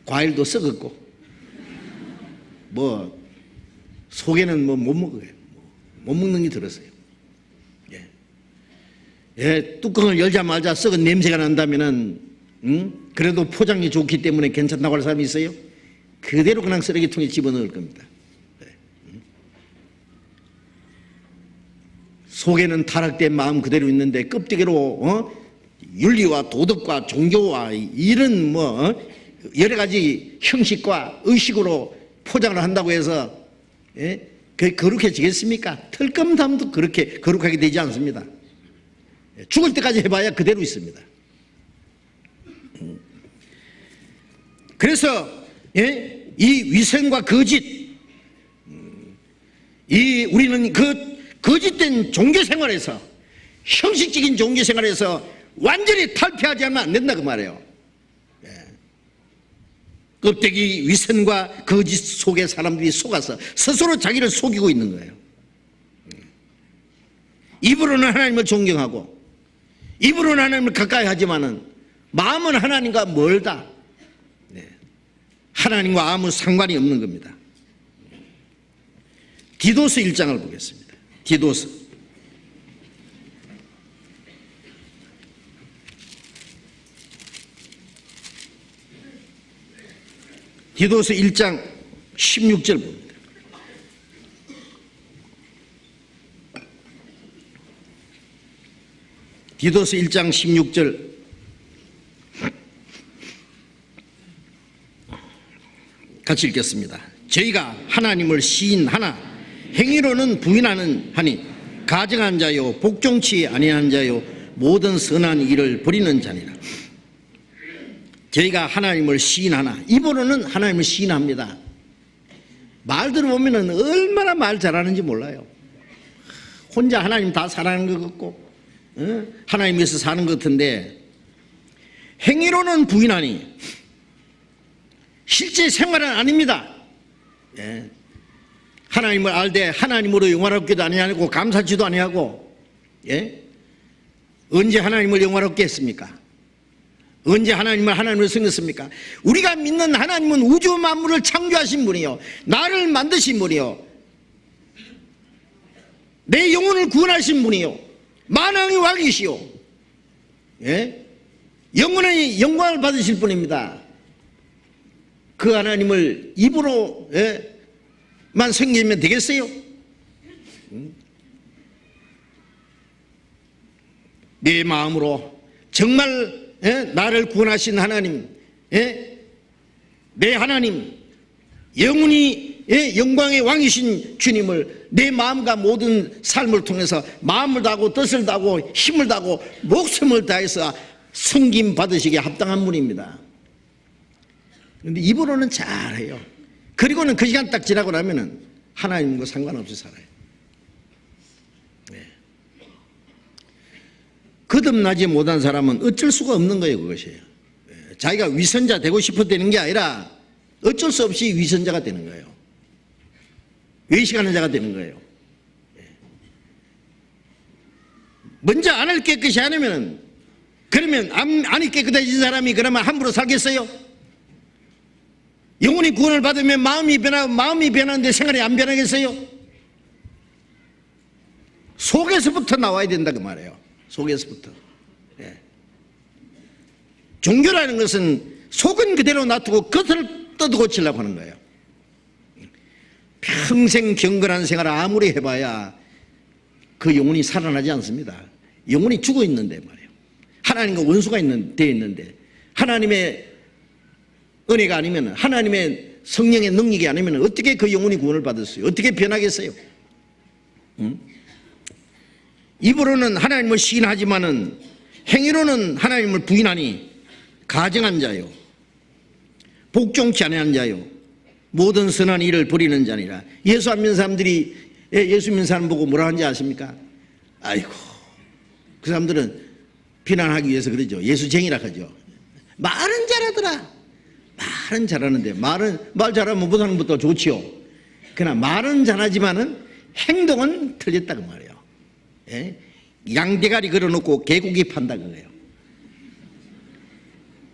과일도 썩었고 뭐 속에는 뭐 못 먹어요. 못 먹는 게 들었어요. 예, 뚜껑을 열자마자 썩은 냄새가 난다면은 그래도 포장이 좋기 때문에 괜찮다고 할 사람이 있어요? 그대로 그냥 쓰레기통에 집어넣을 겁니다. 속에는 타락된 마음 그대로 있는데 껍데기로 윤리와 도덕과 종교와 이런 여러 가지 형식과 의식으로 포장을 한다고 해서 그게 거룩해지겠습니까? 털감담도 그렇게 거룩하게 되지 않습니다. 죽을 때까지 해봐야 그대로 있습니다. 그래서 이 위선과 거짓, 우리는 그 거짓된 종교생활에서, 형식적인 종교생활에서 완전히 탈피하지 않으면 안 된다 그 말이에요. 껍데기 위선과 거짓 속에 사람들이 속아서 스스로 자기를 속이고 있는 거예요. 입으로는 하나님을 존경하고 입으로는 하나님을 가까이 하지만은 마음은 하나님과 멀다. 하나님과 아무 상관이 없는 겁니다. 디도서 1장을 보겠습니다. 디도서 디도서 1장 16절 봅니다. 디도서 1장 16절 같이 읽겠습니다. 저희가 하나님을 시인하나 행위로는 부인하는 하니 가증한 자요 복종치 아니한 자요 모든 선한 일을 버리는 자니라. 저희가 하나님을 시인하나, 입으로는 하나님을 시인합니다. 말 들어보면 얼마나 말 잘하는지 몰라요. 혼자 하나님 다 사랑하는 것 같고 하나님 위해서 사는 것 같은데 행위로는 부인하니 실제 생활은 아닙니다. 하나님을 알되 하나님으로 영화롭게도 아니하고 감사치도 아니하고 언제 하나님을 영화롭게 했습니까? 언제 하나님을 섬겼습니까? 우리가 믿는 하나님은 우주 만물을 창조하신 분이요 나를 만드신 분이요 내 영혼을 구원하신 분이요 만왕의 왕이시요 영원의 영광을 받으실 분입니다. 그 하나님을 입으로만 섬기면 되겠어요? 내 마음으로 정말 나를 구원하신 하나님, 내 하나님, 영원히 영광의 왕이신 주님을 내 마음과 모든 삶을 통해서 마음을 다하고 뜻을 다하고 힘을 다하고 목숨을 다해서 섬김 받으시기에 합당한 분입니다. 그런데 입으로는 잘해요. 그리고는 그 시간 딱 지나고 나면은 하나님과 상관없이 살아요. 거듭나지 못한 사람은 어쩔 수가 없는 거예요. 그것이 자기가 위선자 되고 싶어 되는 게 아니라 어쩔 수 없이 위선자가 되는 거예요. 외식하는 자가 되는 거예요. 먼저 안을 깨끗이 안 하면은 그러면 안이 깨끗해진 사람이 그러면 함부로 살겠어요? 영혼이 구원을 받으면 마음이 변하는데 생활이 안 변하겠어요? 속에서부터 나와야 된다 그 말이에요. 속에서부터. 종교라는 것은 속은 그대로 놔두고 겉을 뜯어 고치려고 하는 거예요. 평생 경건한 생활을 아무리 해봐야 그 영혼이 살아나지 않습니다. 영혼이 죽어 있는데 말이에요. 하나님과 원수가 되어 있는데 하나님의 은혜가 아니면 하나님의 성령의 능력이 아니면 어떻게 그 영혼이 구원을 받았어요? 어떻게 변하겠어요? 입으로는 하나님을 시인하지만은 행위로는 하나님을 부인하니 가증한 자요 복종치 아니한 자요 모든 선한 일을 버리는 자니라. 예수 안 믿는 사람들이 예수 믿는 사람 보고 뭐라 하는지 아십니까? 아이고 그 사람들은 비난하기 위해서 그러죠. 예수쟁이라 하죠. 말은 잘하더라. 말은 잘하는데 말 잘하면 못하는 것도 좋지요. 그러나 말은 잘하지만은 행동은 틀렸다고 말이에요. 예? 양대가리 걸어놓고 개고기 판다 그거예요.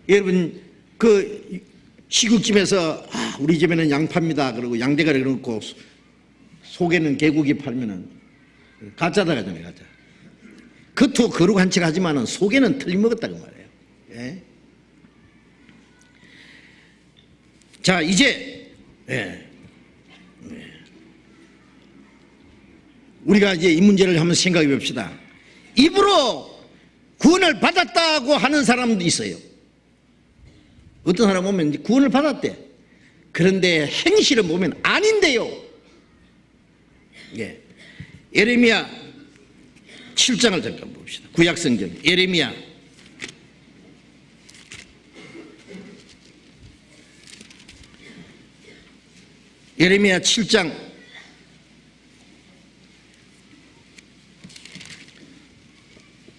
여러분 그 시국집에서 우리 집에는 양파입니다 그러고 양대가리 걸어놓고 속에는 개고기 팔면은 가짜다 가잖아요. 가짜. 겉으로 거룩한 척 하지만은 속에는 틀림먹었다고 말이에요. 예? 자 이제 우리가 이제 이 문제를 한번 생각해 봅시다. 입으로 구원을 받았다고 하는 사람도 있어요. 어떤 사람 보면 구원을 받았대. 그런데 행실을 보면 아닌데요. 예. 예레미야 7장을 잠깐 봅시다. 구약성경 예레미야 7장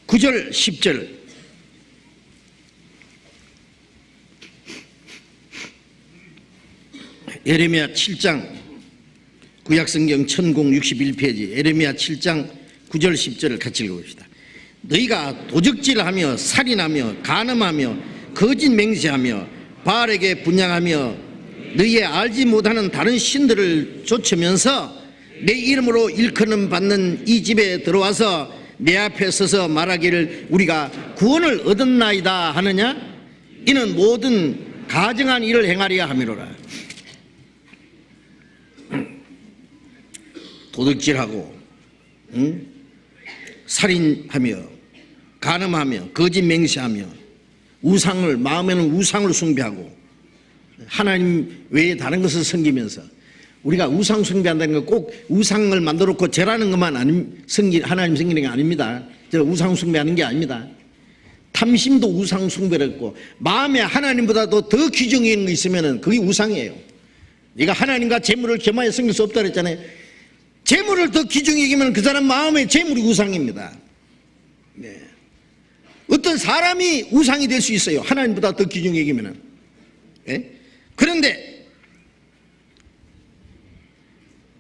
9절 10절 예레미야 7장 구약성경 1061페이지 예레미야 7장 9절 10절을 같이 읽어봅시다. 너희가 도적질하며 살인하며 간음하며 거짓 맹세하며 바알에게 분향하며 너희의 알지 못하는 다른 신들을 좇으면서 내 이름으로 일컬음 받는 이 집에 들어와서 내 앞에 서서 말하기를 우리가 구원을 얻었나이다 하느냐? 이는 모든 가증한 일을 행하리라 함이로라. 도둑질하고 살인하며 간음하며 거짓 맹세하며 우상을 마음에는 우상을 숭배하고 하나님 외에 다른 것을 섬기면서 우리가 우상 숭배한다는 건 꼭 우상을 만들어 놓고 절하는 것만 하나님 섬기는 게 아닙니다. 저 우상 숭배하는 게 아닙니다. 탐심도 우상 숭배를 했고 마음에 하나님보다도 더 귀중히 있는 거 있으면 그게 우상이에요. 네가 하나님과 재물을 겸하여 섬길 수 없다 그랬잖아요. 재물을 더 귀중히 여기면 그 사람 마음의 재물이 우상입니다. 네. 어떤 사람이 우상이 될 수 있어요. 하나님보다 더 귀중히 여기면. 네? 그런데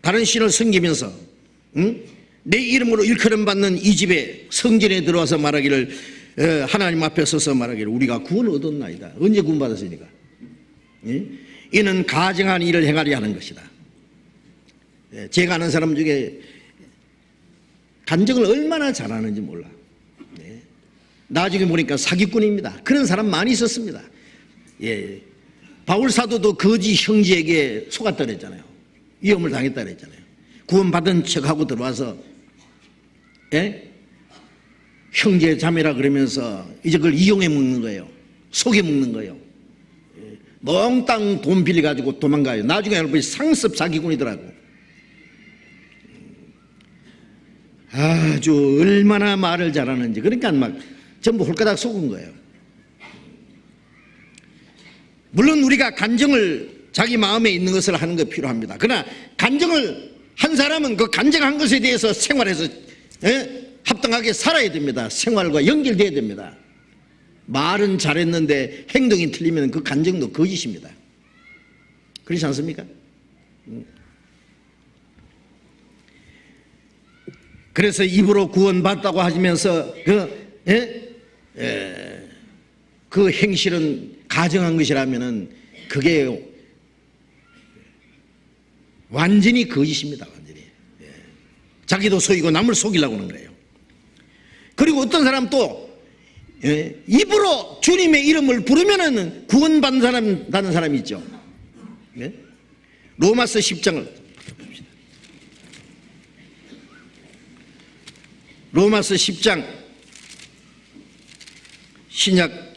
다른 신을 섬기면서 내 이름으로 일컬음 받는 이 집에 성전에 들어와서 말하기를 하나님 앞에 서서 말하기를 우리가 구원을 얻었나이다. 언제 구원 받았습니까? 이는 가증한 일을 행하려 하는 것이다. 제가 아는 사람 중에 간증을 얼마나 잘하는지 몰라. 나중에 보니까 사기꾼입니다. 그런 사람 많이 있었습니다. 예. 바울 사도도 거지 형제에게 속았다 그랬잖아요. 위험을 당했다 그랬잖아요. 구원받은 척하고 들어와서 형제 자매라 그러면서 이제 그걸 이용해 먹는 거예요. 속여 먹는 거예요. 몽땅 돈 빌려가지고 도망가요. 나중에 알고 보니 상습 사기꾼이더라고. 아주 얼마나 말을 잘하는지. 그러니까 막 전부 홀가닥 속은 거예요. 물론 우리가 간증을 자기 마음에 있는 것을 하는 거 필요합니다. 그러나 간증을 한 사람은 그 간증한 것에 대해서 생활해서 합당하게 살아야 됩니다. 생활과 연결돼야 됩니다. 말은 잘했는데 행동이 틀리면 그 간증도 거짓입니다. 그렇지 않습니까? 그래서 입으로 구원받다고 하시면서 그 행실은 가정한 것이라면은 그게 완전히 거짓입니다. 완전히. 자기도 속이고 남을 속이려고 하는 거예요. 그리고 어떤 사람 또 입으로 주님의 이름을 부르면은 구원받는 사람이 있죠. 로마서 10장을 봅시다. 로마서 10장 신약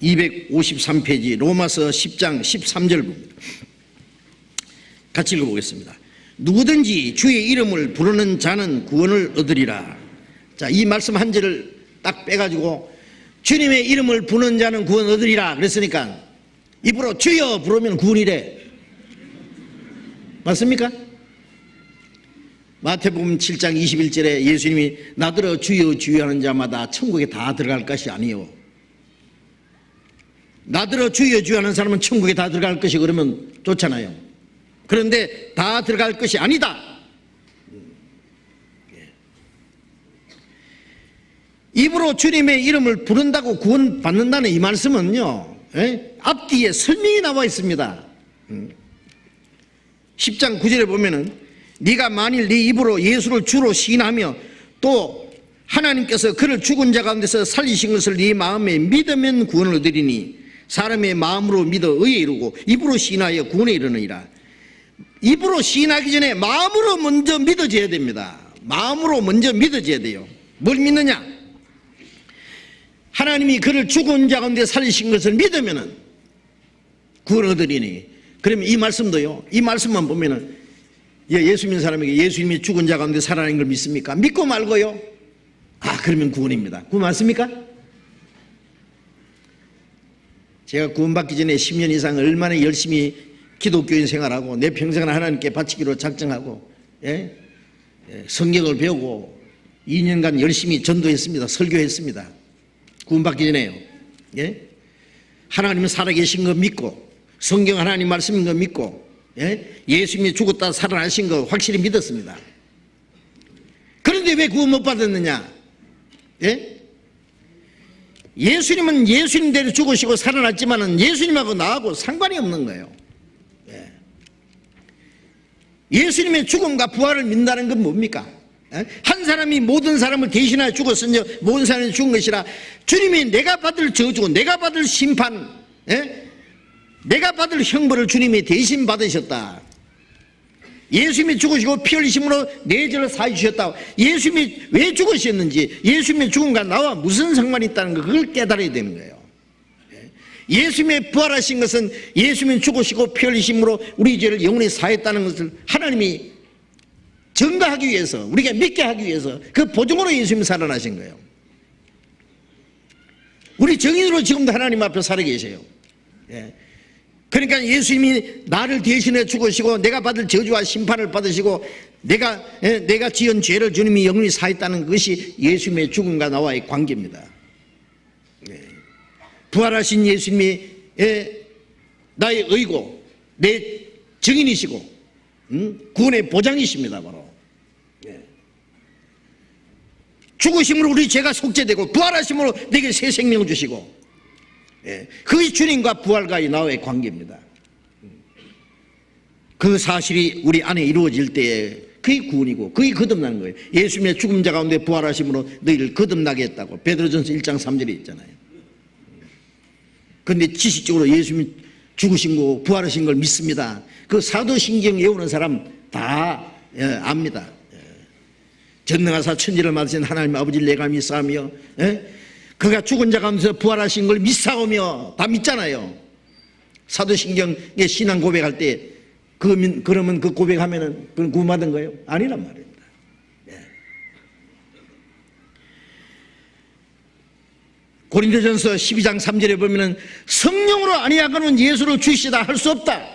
253페이지 로마서 10장 13절 봅니다. 같이 읽어보겠습니다. 누구든지 주의 이름을 부르는 자는 구원을 얻으리라. 자, 이 말씀 한 절을 딱 빼가지고 주님의 이름을 부르는 자는 구원 얻으리라 그랬으니까 입으로 주여 부르면 구원이래. 맞습니까? 마태복음 7장 21절에 예수님이 나더러 주여 주여 하는 자마다 천국에 다 들어갈 것이 아니요. 나더러 주여 주여 하는 사람은 천국에 다 들어갈 것이 그러면 좋잖아요. 그런데 다 들어갈 것이 아니다. 입으로 주님의 이름을 부른다고 구원받는다는 이 말씀은요, 앞뒤에 설명이 나와 있습니다. 10장 9절에 보면은 네가 만일 네 입으로 예수를 주로 시인하며 또 하나님께서 그를 죽은 자 가운데서 살리신 것을 네 마음에 믿으면 구원을 얻으리니 사람의 마음으로 믿어 의에 이르고 입으로 시인하여 구원에 이르느니라. 입으로 시인하기 전에 마음으로 먼저 믿어져야 됩니다. 마음으로 먼저 믿어져야 돼요. 뭘 믿느냐? 하나님이 그를 죽은 자 가운데 살리신 것을 믿으면은 구원을 얻으리니. 그러면 이 말씀도요, 이 말씀만 보면은 예수 믿는 사람에게 예수님이 죽은 자 가운데 살아나는 걸 믿습니까? 믿고 말고요, 그러면 구원입니다. 구원 맞습니까? 제가 구원받기 전에 10년 이상 얼마나 열심히 기독교인 생활하고 내 평생을 하나님께 바치기로 작정하고 성경을 배우고 2년간 열심히 전도했습니다. 설교했습니다. 구원받기 전에요. 하나님은 살아계신 거 믿고 성경 하나님 말씀인 거 믿고 예수님이 죽었다 살아나신 거 확실히 믿었습니다. 그런데 왜 구원 못 받았느냐? 예수님은 예수님대로 죽으시고 살아났지만은 예수님하고 나하고 상관이 없는 거예요. 예수님의 죽음과 부활을 믿는다는 건 뭡니까? 한 사람이 모든 사람을 대신하여 죽었으니 모든 사람이 죽은 것이라. 주님이 내가 받을 저주고 내가 받을 심판, 내가 받을 형벌을 주님이 대신 받으셨다. 예수님이 죽으시고 피 흘리심으로 내 죄를 사해 주셨다. 예수님이 왜 죽으셨는지, 예수님의 죽음과 나와 무슨 상관이 있다는 거, 그걸 깨달아야 되는 거예요. 예수님의 부활하신 것은 예수님이 죽으시고 피 흘리심으로 우리 죄를 영원히 사했다는 것을 하나님이 증거하기 위해서, 우리가 믿게 하기 위해서 그 보증으로 예수님이 살아나신 거예요. 우리 증인으로 지금도 하나님 앞에 살아 계세요. 그러니까 예수님이 나를 대신해 죽으시고 내가 받을 저주와 심판을 받으시고 내가 지은 죄를 주님이 영원히 사했다는 것이 예수님의 죽음과 나와의 관계입니다. 부활하신 예수님이 나의 의고 내 증인이시고 구원의 보장이십니다. 바로 죽으심으로 우리 죄가 속죄되고 부활하심으로 내게 새 생명을 주시고, 그게 주님과 부활과의 나와의 관계입니다. 그 사실이 우리 안에 이루어질 때에 그게 구원이고 그게 거듭나는 거예요. 예수님의 죽은 자 가운데 부활하심으로 너희를 거듭나게 했다고 베드로전서 1장 3절에 있잖아요. 그런데 지식적으로 예수님이 죽으신 거 부활하신 걸 믿습니다. 그 사도신경 외우는 사람 다 압니다. 전능하사 천지를 만드신 하나님 아버지를 내가 믿사오며 그가 죽은 자 가운데서 부활하신 걸 믿사오며 다 믿잖아요. 사도신경의 신앙 고백할 때 그러면 그 고백하면은 그건 구원받은 거예요? 아니란 말입니다. 고린도전서 12장 3절에 보면은 성령으로 아니하고는 예수를 주시다 할 수 없다.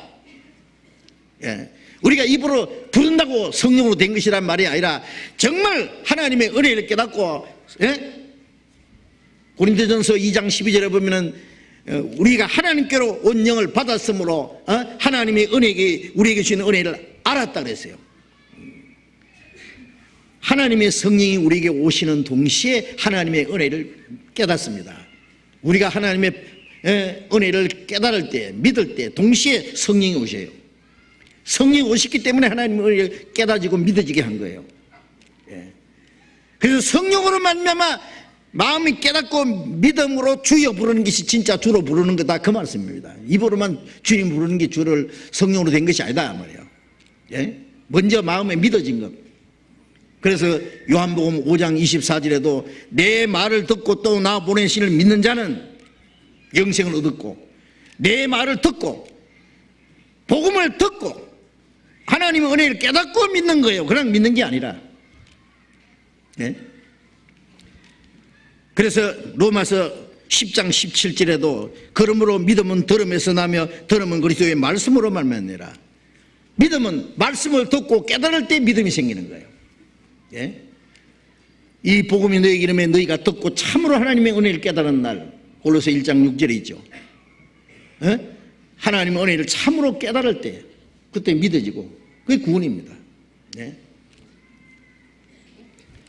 우리가 입으로 부른다고 성령으로 된 것이란 말이 아니라 정말 하나님의 은혜를 깨닫고, 고린도전서 2장 12절에 보면은 우리가 하나님께로 온 영을 받았으므로 하나님의 은혜가 우리에게 주시는 은혜를 알았다 그랬어요. 하나님의 성령이 우리에게 오시는 동시에 하나님의 은혜를 깨닫습니다. 우리가 하나님의 은혜를 깨달을 때, 믿을 때 동시에 성령이 오셔요. 성령이 오셨기 때문에 하나님의 은혜를 깨닫고 믿어지게 한 거예요. 그래서 성령으로 말미암아 마음이 깨닫고 믿음으로 주여 부르는 것이 진짜 주로 부르는 거다, 그 말씀입니다. 입으로만 주님 부르는 게 주를 성령으로 된 것이 아니다 말이에요. 먼저 마음에 믿어진 것. 그래서 요한복음 5장 24절에도 내 말을 듣고 또 나 보내신 이를 믿는 자는 영생을 얻었고, 내 말을 듣고 복음을 듣고 하나님의 은혜를 깨닫고 믿는 거예요. 그냥 믿는 게 아니라. 그래서 로마서 10장 17절에도 그러므로 믿음은 들음에서 나며 들음은 그리스도의 말씀으로 말미암느니라. 믿음은 말씀을 듣고 깨달을 때 믿음이 생기는 거예요. 이 복음이 너희에게 이르면 너희가 듣고 참으로 하나님의 은혜를 깨달은 날, 골로새 1장 6절에 있죠. 하나님의 은혜를 참으로 깨달을 때 그때 믿어지고 그게 구원입니다.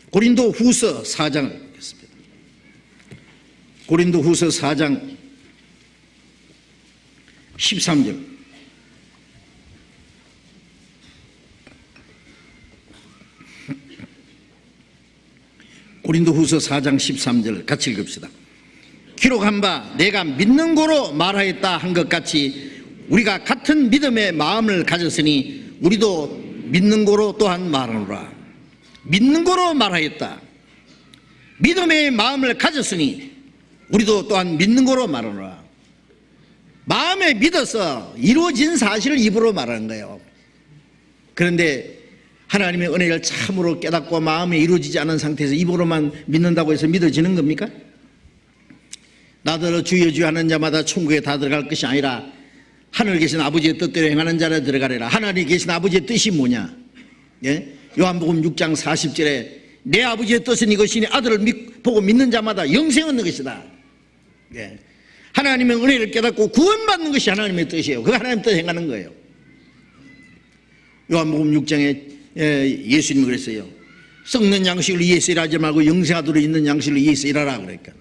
고린도 후서 4장을 보겠습니다. 고린도후서 4장 13절. 고린도후서 4장 13절 같이 읽읍시다. 기록한 바 내가 믿는 고로 말하였다 한 것 같이 우리가 같은 믿음의 마음을 가졌으니 우리도 믿는 고로 또한 말하노라. 믿는 고로 말하였다. 믿음의 마음을 가졌으니 우리도 또한 믿는 고로 말하노라. 마음에 믿어서 이루어진 사실을 입으로 말하는 거예요. 그런데 하나님의 은혜를 참으로 깨닫고 마음에 이루어지지 않은 상태에서 입으로만 믿는다고 해서 믿어지는 겁니까? 나더러 주여 주여 하는 자마다 천국에 다 들어갈 것이 아니라 하늘에 계신 아버지의 뜻대로 행하는 자라 들어가리라. 하나님에 계신 아버지의 뜻이 뭐냐? 예? 요한복음 6장 40절에 내 아버지의 뜻은 이것이니 아들을 보고 믿는 자마다 영생 얻는 것이다. 예. 하나님의 은혜를 깨닫고 구원받는 것이 하나님의 뜻이에요. 그 하나님 뜻 행하는 거예요. 요한복음 6장에 예수님이 그랬어요. 썩는 양식을 위해서 일하지 말고 영생하도록 있는 양식을 위해서 일하라. 그러니까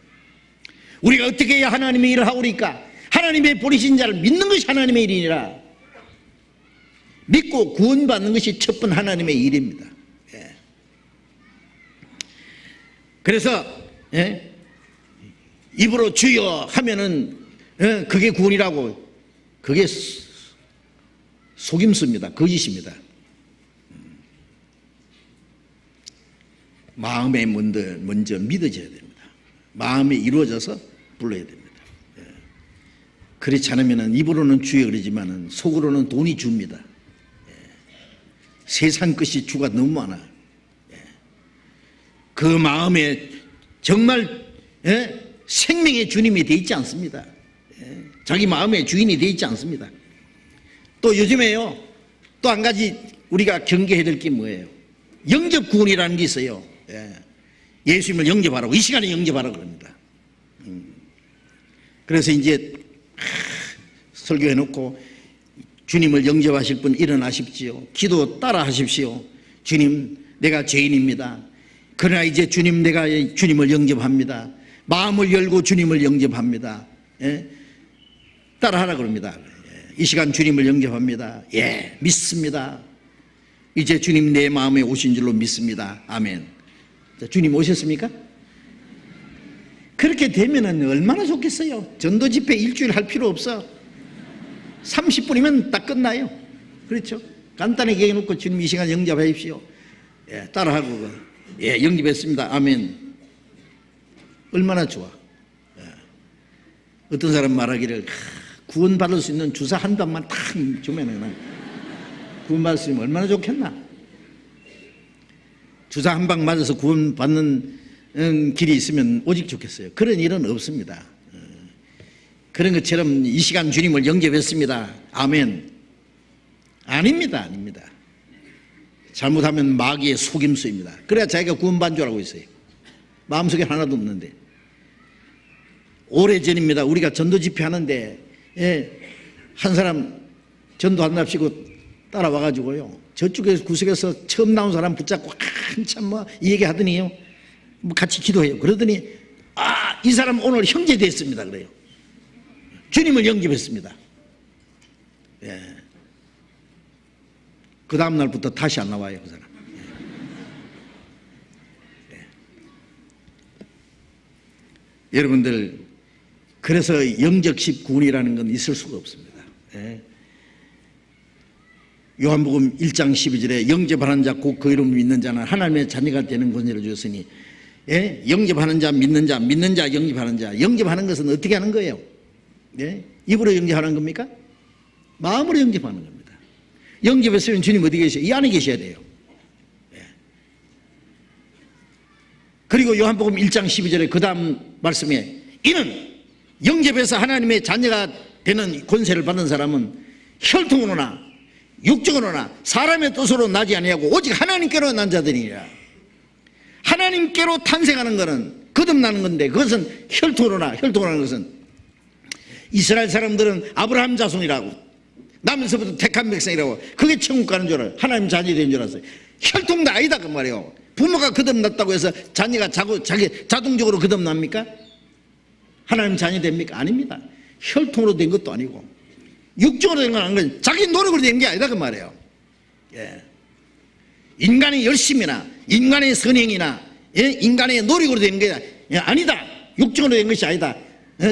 우리가 어떻게 해야 하나님의 일을 하오리까? 하나님의 보내신 자를 믿는 것이 하나님의 일이니라. 믿고 구원받는 것이 첫 번 하나님의 일입니다. 예. 그래서 입으로 주여 하면은 그게 구원이라고. 그게 속임수입니다. 거짓입니다. 마음에 먼저 믿어져야 됩니다. 마음에 이루어져서 불러야 됩니다. 그렇지 않으면 입으로는 주여 그러지만 속으로는 돈이 줍니다. 세상 것이 주가 너무 많아. 그 마음에 정말 생명의 주님이 되어 있지 않습니다. 자기 마음의 주인이 되어 있지 않습니다. 또 요즘에요, 또 한 가지 우리가 경계해야 될 게 뭐예요? 영접구원이라는 게 있어요. 예수님을 영접하라고, 이 시간에 영접하라고 그럽니다. 그래서 이제 설교해놓고 주님을 영접하실 분 일어나십시오. 기도 따라 하십시오. 주님, 내가 죄인입니다. 그러나 이제 주님, 내가 주님을 영접합니다. 마음을 열고 주님을 영접합니다. 따라 하라 그럽니다. 이 시간 주님을 영접합니다. 예, 믿습니다. 이제 주님 내 마음에 오신 줄로 믿습니다. 아멘. 자, 주님 오셨습니까? 그렇게 되면은 얼마나 좋겠어요. 전도 집회 일주일 할 필요 없어. 30분이면 딱 끝나요. 그렇죠? 간단하게 해놓고 주님 이 시간 영접하십시오. 예, 따라하고 예, 영접했습니다. 아멘. 얼마나 좋아. 예. 어떤 사람 말하기를 구원받을 수 있는 주사 한 단만 탁 주면은 구원받을 수 있으면 얼마나 좋겠나. 주사 한 방 맞아서 구원받는 길이 있으면 오직 좋겠어요. 그런 일은 없습니다. 그런 것처럼 이 시간 주님을 영접했습니다. 아멘. 아닙니다. 아닙니다. 잘못하면 마귀의 속임수입니다. 그래야 자기가 구원받은 줄 알고 있어요. 마음속에 하나도 없는데. 오래전입니다. 우리가 전도 집회 하는데 한 사람 전도한답시고 따라와가지고요, 저쪽에서 구석에서 처음 나온 사람 붙잡고 한참 이 얘기 하더니요, 같이 기도해요. 그러더니 이 사람 오늘 형제 됐습니다. 그래요. 주님을 영접했습니다. 예. 그 다음 날부터 다시 안 나와요, 그 사람. 예. 여러분들, 그래서 영접식 구원이라는 건 있을 수가 없습니다. 예. 요한복음 1장 12절에 영접하는 자 곧 그 이름을 믿는 자는 하나님의 자녀가 되는 권세를 주었으니, 영접하는 자, 믿는 자, 믿는 자, 영접하는 자. 영접하는 것은 어떻게 하는 거예요? 입으로 영접하는 겁니까? 마음으로 영접하는 겁니다. 영접했으면 주님 어디 계셔요? 이 안에 계셔야 돼요. 그리고 요한복음 1장 12절에 그 다음 말씀에 이는 영접해서 하나님의 자녀가 되는 권세를 받는 사람은 혈통으로나 육적으로나 사람의 뜻으로 나지 아니하고 오직 하나님께로 난 자들이니라. 하나님께로 탄생하는 것은 거듭나는 건데, 그것은 혈통으로라는 것은 이스라엘 사람들은 아브라함 자손이라고, 남에서부터 택한 백성이라고, 그게 천국 가는 줄 알아요. 하나님 자녀 된 줄 알았어요. 혈통도 아니다 그 말이에요. 부모가 거듭났다고 해서 자녀가 자기 자동적으로 거듭납니까? 하나님 자녀 됩니까? 아닙니다. 혈통으로 된 것도 아니고 육적으로 된 건 아니고 자기 노력으로 된 게 아니다 그 말이에요. 예. 인간의 열심이나 인간의 선행이나 인간의 노력으로 된 게 아니다. 육적으로 된 것이 아니다.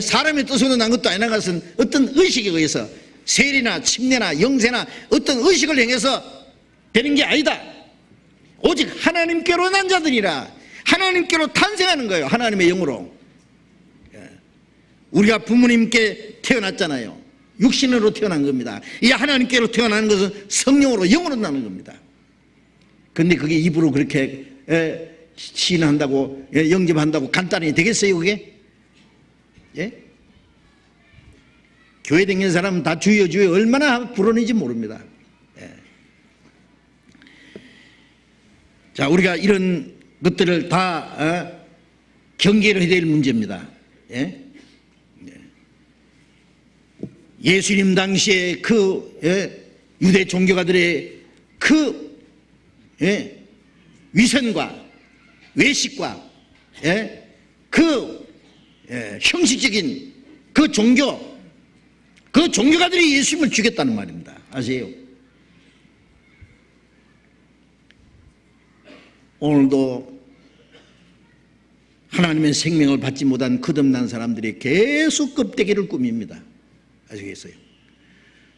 사람의 뜻으로 난 것도 아니라 것은 어떤 의식에 의해서 세리나 침례나 영세나 어떤 의식을 행해서 되는 게 아니다. 오직 하나님께로 난 자들이라. 하나님께로 탄생하는 거예요. 하나님의 영으로. 우리가 부모님께 태어났잖아요. 육신으로 태어난 겁니다. 이 하나님께로 태어나는 것은 성령으로 영으로 나는 겁니다. 근데 그게 입으로 그렇게 시인한다고 영접한다고 간단히 되겠어요 그게? 예? 교회 다니는 사람은 다 주여 주여 얼마나 부르는지 모릅니다. 예. 자, 우리가 이런 것들을 다 경계를 해야 될 문제입니다. 예? 예수님 당시에 그 유대 종교가들의 그 위선과 외식과 그 형식적인 그 종교가들이 예수님을 죽였다는 말입니다. 아세요? 오늘도 하나님의 생명을 받지 못한 거듭난 사람들이 계속 껍데기를 꾸밉니다. 아시겠어요?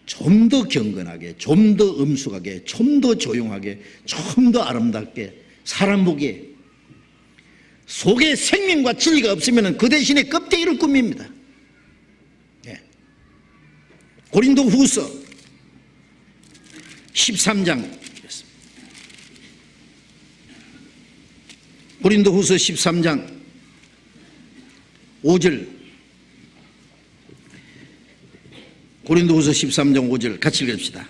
좀 더 경건하게, 좀 더 엄숙하게, 좀 더 조용하게, 좀 더 아름답게 사람 보기에 속에 생명과 진리가 없으면 그 대신에 껍데기를 꾸밉니다. 예. 고린도 후서 13장 고린도 후서 13장 5절 고린도후서 13장 5절 같이 읽읍시다.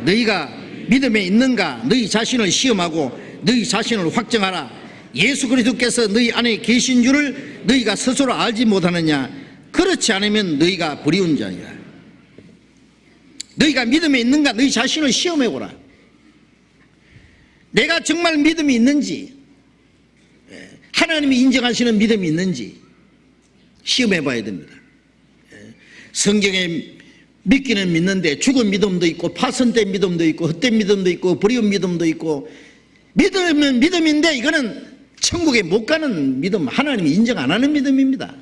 너희가 믿음에 있는가 너희 자신을 시험하고 너희 자신을 확정하라. 예수 그리스도께서 너희 안에 계신 줄을 너희가 스스로 알지 못하느냐. 그렇지 않으면 너희가 버리운 자니라. 너희가 믿음에 있는가 너희 자신을 시험해보라. 내가 정말 믿음이 있는지, 하나님이 인정하시는 믿음이 있는지 시험해봐야 됩니다. 성경에 믿기는 믿는데 죽은 믿음도 있고 파손된 믿음도 있고 헛된 믿음도 있고 버리운 믿음도 있고, 믿음은 믿음인데 이거는 천국에 못 가는 믿음, 하나님이 인정 안 하는 믿음입니다.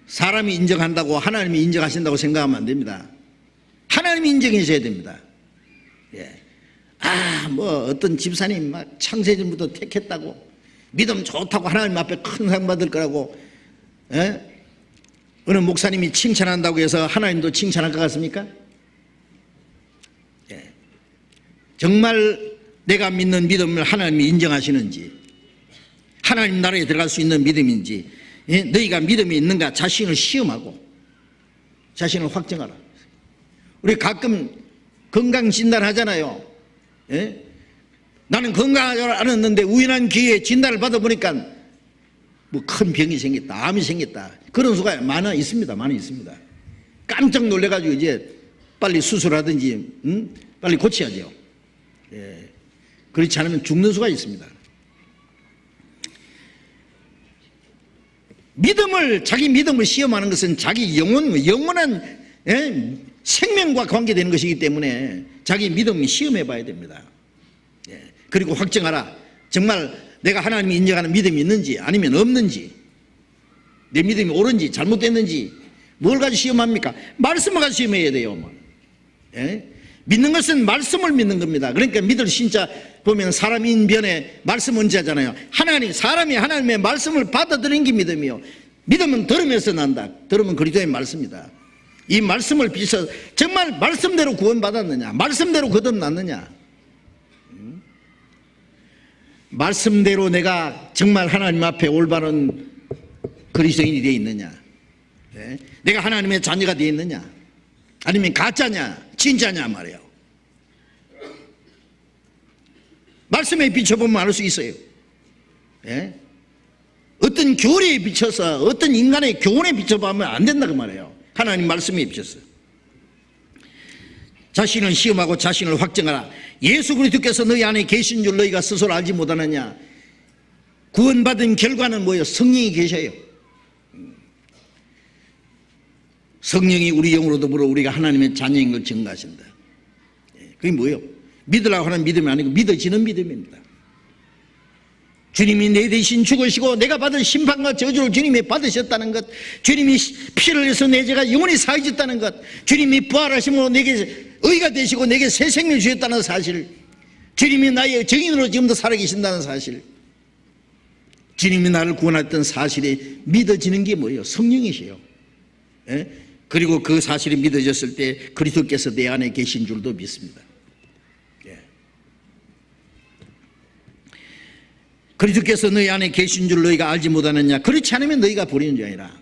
사람이 인정한다고 하나님이 인정하신다고 생각하면 안 됩니다. 하나님이 인정하셔야 됩니다. 뭐 어떤 집사님 막 창세전부터 택했다고 믿음 좋다고 하나님 앞에 큰 상 받을 거라고 어느 목사님이 칭찬한다고 해서 하나님도 칭찬할 것 같습니까? 정말 내가 믿는 믿음을 하나님이 인정하시는지, 하나님 나라에 들어갈 수 있는 믿음인지, 너희가 믿음이 있는가 자신을 시험하고 자신을 확정하라. 우리 가끔 건강진단 하잖아요. 나는 건강하지 않았는데 우연한 기회에 진단을 받아보니까 뭐 큰 병이 생겼다, 암이 생겼다, 그런 수가 많아 있습니다. 많이 있습니다. 깜짝 놀래가지고 이제 빨리 수술하든지 빨리 고쳐야죠. 그렇지 않으면 죽는 수가 있습니다. 자기 믿음을 시험하는 것은 자기 영원한 생명과 관계되는 것이기 때문에 자기 믿음을 시험해 봐야 됩니다. 그리고 확정하라. 정말 내가 하나님이 인정하는 믿음이 있는지 아니면 없는지, 내 믿음이 옳은지 잘못됐는지 뭘 가지고 시험합니까? 말씀을 가지고 시험해야 돼요. 믿는 것은 말씀을 믿는 겁니다. 그러니까 믿을 진짜 보면 사람 인변에 말씀 언제하잖아요. 사람이 하나님의 말씀을 받아들이는 게 믿음이요. 믿음은 들으면서 난다. 들으면 그리스도의 말씀이다. 이 말씀을 비춰서 정말 말씀대로 구원받았느냐, 말씀대로 거듭났느냐, 말씀대로 내가 정말 하나님 앞에 올바른 그리스도인이 되어 있느냐, 내가 하나님의 자녀가 되어 있느냐, 아니면 가짜냐 진짜냐 말이에요. 말씀에 비춰보면 알 수 있어요. 어떤 교리에 비춰서 어떤 인간의 교훈에 비춰보면 안 된다 그 말이에요. 하나님 말씀에 비춰서 자신을 시험하고 자신을 확정하라. 예수 그리스도께서 너희 안에 계신 줄 너희가 스스로 알지 못하느냐. 구원받은 결과는 뭐예요? 성령이 계셔요. 성령이 우리 영으로 더불어 우리가 하나님의 자녀인 걸 증거하신다. 그게 뭐예요? 믿으라고 하는 믿음이 아니고 믿어지는 믿음입니다. 주님이 내 대신 죽으시고 내가 받은 심판과 저주를 주님이 받으셨다는 것, 주님이 피를 흘려서 내 죄가 영원히 사해졌다는 것, 주님이 부활하심으로 내게 의가 되시고 내게 새 생명을 주셨다는 사실, 주님이 나의 증인으로 지금도 살아계신다는 사실, 주님이 나를 구원했던 사실이 믿어지는 게 뭐예요? 성령이시요. 예? 그리고 그 사실이 믿어졌을 때 그리스도께서 내 안에 계신 줄도 믿습니다. 예. 그리스도께서 너희 안에 계신 줄 너희가 알지 못하느냐? 그렇지 않으면 너희가 버리는 줄 아니라,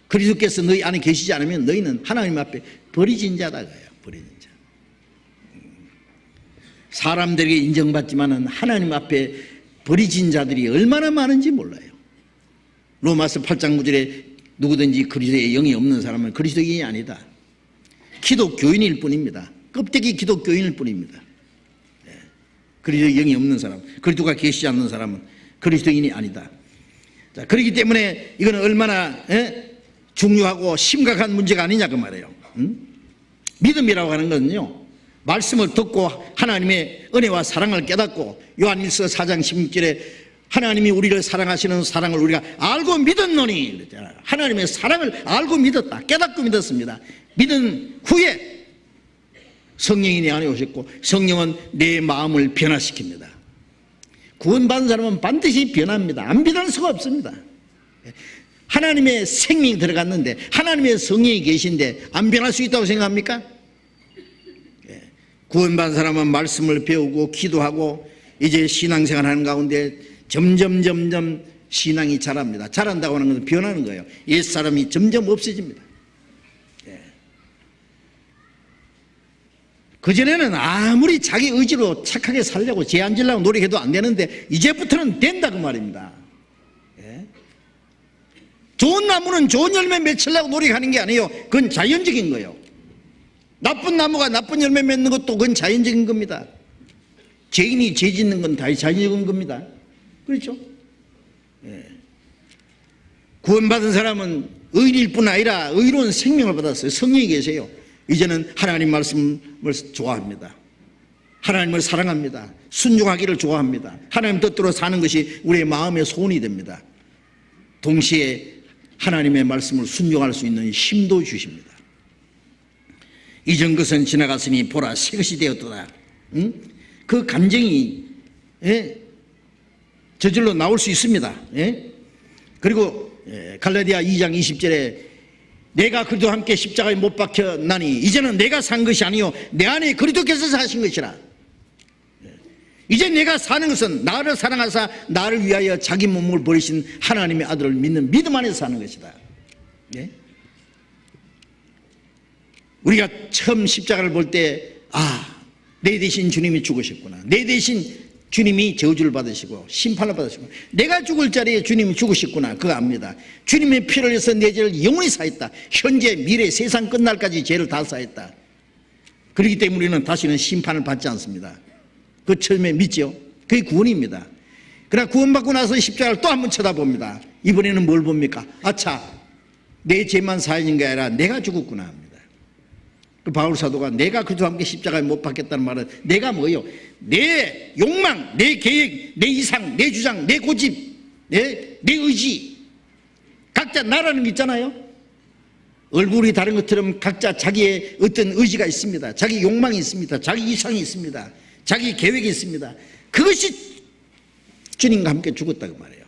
그리스도께서 너희 안에 계시지 않으면 너희는 하나님 앞에 버리진 자다. 버리는 자. 사람들에게 인정받지만은 하나님 앞에 버리진 자들이 얼마나 많은지 몰라요. 로마서 8장 9절에 누구든지 그리스도의 영이 없는 사람은 그리스도인이 아니다. 기독교인일 뿐입니다. 껍데기 기독교인일 뿐입니다. 그리스도의 영이 없는 사람, 그리스도가 계시지 않는 사람은 그리스도인이 아니다. 자, 그렇기 때문에 이거는 얼마나 중요하고 심각한 문제가 아니냐 그 말이에요. 믿음이라고 하는 것은요, 말씀을 듣고 하나님의 은혜와 사랑을 깨닫고, 요한일서 4장 16절에 하나님이 우리를 사랑하시는 사랑을 우리가 알고 믿었노니 그랬잖아요. 하나님의 사랑을 알고 믿었다, 깨닫고 믿었습니다. 믿은 후에 성령이 내 안에 오셨고, 성령은 내 마음을 변화시킵니다. 구원받은 사람은 반드시 변합니다. 안 변할 수가 없습니다. 하나님의 생명이 들어갔는데, 하나님의 성령이 계신데 안 변할 수 있다고 생각합니까? 구원받은 사람은 말씀을 배우고 기도하고 이제 신앙생활 하는 가운데 점점 신앙이 자랍니다. 자란다고 하는 것은 변하는 거예요. 옛사람이 점점 없어집니다. 그전에는 아무리 자기 의지로 착하게 살려고 죄 안 지려고 노력해도 안 되는데 이제부터는 된다 그 말입니다. 좋은 나무는 좋은 열매 맺으려고 노력하는 게 아니에요. 그건 자연적인 거예요. 나쁜 나무가 나쁜 열매 맺는 것도 그건 자연적인 겁니다. 죄인이 죄 짓는 건 다 자연적인 겁니다. 그렇죠? 구원받은 사람은 의인일 뿐 아니라 의로운 생명을 받았어요. 성령이 계세요. 이제는 하나님 말씀을 좋아합니다. 하나님을 사랑합니다. 순종하기를 좋아합니다. 하나님 뜻대로 사는 것이 우리의 마음의 소원이 됩니다. 동시에 하나님의 말씀을 순종할 수 있는 힘도 주십니다. 이전 것은 지나갔으니 보라 새 것이 되었도다. 그 감정이 저절로 나올 수 있습니다. 그리고 갈라디아 2장 20절에 내가 그리스도와 함께 십자가에 못 박혔나니 이제는 내가 산 것이 아니요 내 안에 그리스도께서 사신 것이라. 이제 내가 사는 것은 나를 사랑하사 나를 위하여 자기 몸을 버리신 하나님의 아들을 믿는 믿음 안에서 사는 것이다. 우리가 처음 십자가를 볼 때 내 대신 주님이 죽으셨구나. 내 대신 주님이 저주를 받으시고 심판을 받으시고 내가 죽을 자리에 주님이 죽으셨구나. 그거 압니다. 주님의 피를 흘려서 내 죄를 영원히 사했다. 현재 미래 세상 끝날까지 죄를 다 사했다. 그렇기 때문에 우리는 다시는 심판을 받지 않습니다. 그 처음에 믿죠. 그게 구원입니다. 그러나 구원받고 나서 십자가를 또 한번 쳐다봅니다. 이번에는 뭘 봅니까? 아차, 내 죄만 사해진 게 아니라 내가 죽었구나 합니다. 그 바울 사도가 내가 그리스도와 함께 십자가에 못 박혔다는 말은 내가 뭐예요? 내 욕망, 내 계획, 내 이상, 내 주장, 내 고집, 내 의지, 각자 나라는 게 있잖아요. 얼굴이 다른 것처럼 각자 자기의 어떤 의지가 있습니다. 자기 욕망이 있습니다. 자기 이상이 있습니다. 자기 계획이 있습니다. 그것이 주님과 함께 죽었다고 말해요.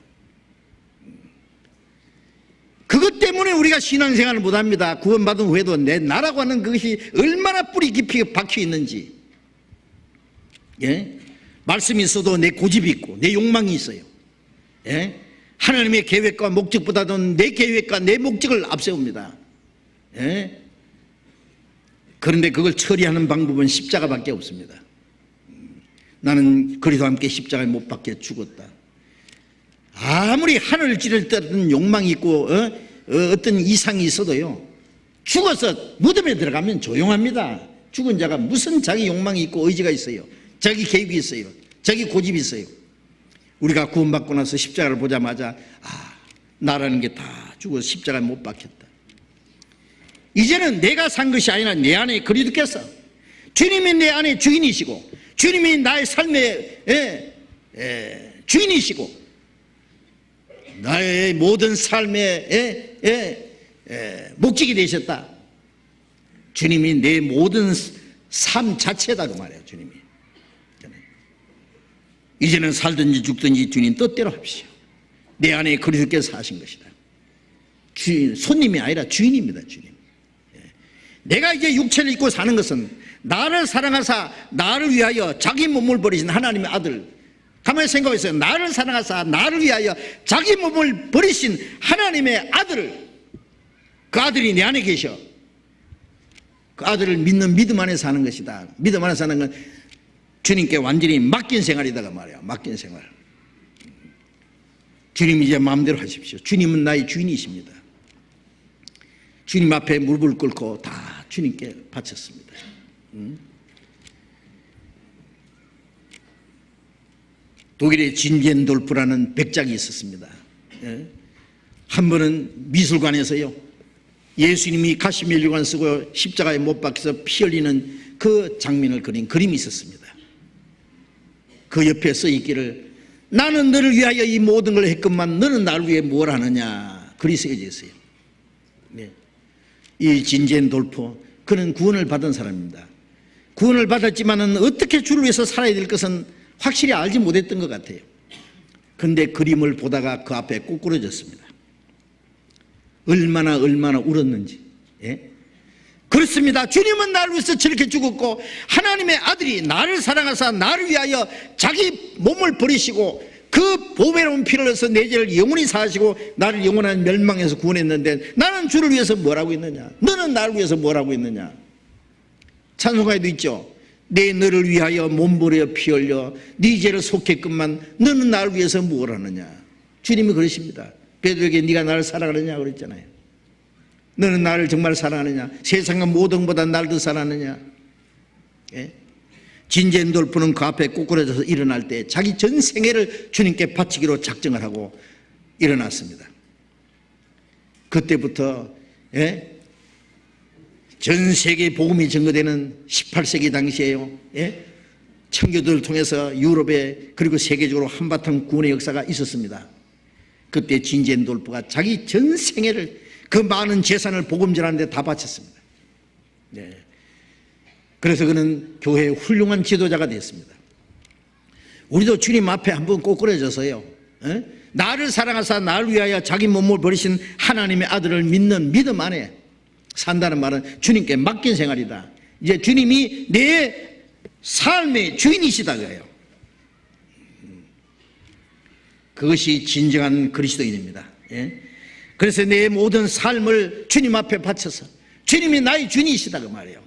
그것 때문에 우리가 신앙생활을 못합니다. 구원받은 후에도 내 나라고 하는 그것이 얼마나 뿌리 깊이 박혀 있는지. 말씀이 있어도 내 고집이 있고 내 욕망이 있어요. 하나님의 계획과 목적보다도 내 계획과 내 목적을 앞세웁니다. 그런데 그걸 처리하는 방법은 십자가밖에 없습니다. 나는 그리스도와 함께 십자가에 못 박혀 죽었다. 아무리 하늘을 찌를 듯한 욕망이 있고 어떤 이상이 있어도요, 죽어서 무덤에 들어가면 조용합니다. 죽은 자가 무슨 자기 욕망이 있고 의지가 있어요. 자기 계획이 있어요. 자기 고집이 있어요. 우리가 구원받고 나서 십자가를 보자마자 나라는 게 다 죽어서 십자가에 못 박혔다. 이제는 내가 산 것이 아니라 내 안에 그리스도께서, 주님이 내 안에 주인이시고 주님이 나의 삶의 주인이시고 나의 모든 삶의 목적이 되셨다. 주님이 내 모든 삶 자체다 그 말이에요. 주님이 이제는 살든지 죽든지 주님 뜻대로 합시오. 내 안에 그리스도께서 사신 것이다. 주인, 손님이 아니라 주인입니다. 주님. 내가 이제 육체를 입고 사는 것은 나를 사랑하사 나를 위하여 자기 몸을 버리신 하나님의 아들, 가만히 생각해보세요. 나를 사랑하사 나를 위하여 자기 몸을 버리신 하나님의 아들을, 그 아들이 내 안에 계셔. 그 아들을 믿는 믿음 안에 사는 것이다. 믿음 안에 사는 건 주님께 완전히 맡긴 생활이다 그 말이야. 맡긴 생활. 주님 이제 마음대로 하십시오. 주님은 나의 주인이십니다. 주님 앞에 무릎을 꿇고 다 주님께 바쳤습니다. 독일의 진젠돌프라는 백작이 있었습니다. 한 번은 미술관에서요, 예수님이 가시면류관 쓰고 십자가에 못 박혀서 피 흘리는 그 장면을 그린 그림이 있었습니다. 그 옆에 써 있기를, 나는 너를 위하여 이 모든 걸 했건만 너는 나를 위해 뭘 하느냐, 그리 쓰여져 있어요. 네. 이 진젠돌프, 그는 구원을 받은 사람입니다. 구원을 받았지만은 어떻게 주를 위해서 살아야 될 것은 확실히 알지 못했던 것 같아요. 그런데 그림을 보다가 그 앞에 꼬꾸러졌습니다. 얼마나 울었는지. 그렇습니다. 주님은 나를 위해서 저렇게 죽었고 하나님의 아들이 나를 사랑하사 나를 위하여 자기 몸을 버리시고 그 보배로운 피를 흘려서 내 죄를 영원히 사하시고 나를 영원한 멸망에서 구원했는데 나는 주를 위해서 뭘 하고 있느냐? 너는 나를 위해서 뭘 하고 있느냐? 찬송가에도 있죠. 내 너를 위하여 몸 버려 피 흘려 네 죄를 속했건만 너는 나를 위해서 뭘 하느냐? 주님이 그러십니다. 베드로에게 네가 나를 사랑하느냐 그랬잖아요. 너는 나를 정말 사랑하느냐? 세상의 모든 것보다 나를 더 사랑하느냐? 진젠돌프는 그 앞에 꼬꾸라져서 일어날 때 자기 전 생애를 주님께 바치기로 작정을 하고 일어났습니다. 그때부터 전 세계 복음이 전거되는 18세기 당시에요. 청교도를 통해서 유럽에 그리고 세계적으로 한바탕 구원의 역사가 있었습니다. 그때 진젠돌프가 자기 전 생애를, 그 많은 재산을 복음 전하는 데 다 바쳤습니다. 그래서 그는 교회의 훌륭한 지도자가 됐습니다. 우리도 주님 앞에 한번 꼬꾸라져서요, 나를 사랑하사 나를 위하여 자기 몸을 버리신 하나님의 아들을 믿는 믿음 안에 산다는 말은 주님께 맡긴 생활이다. 이제 주님이 내 삶의 주인이시다 그래요. 그것이 진정한 그리스도인입니다. 그래서 내 모든 삶을 주님 앞에 바쳐서 주님이 나의 주인이시다 그 말이에요.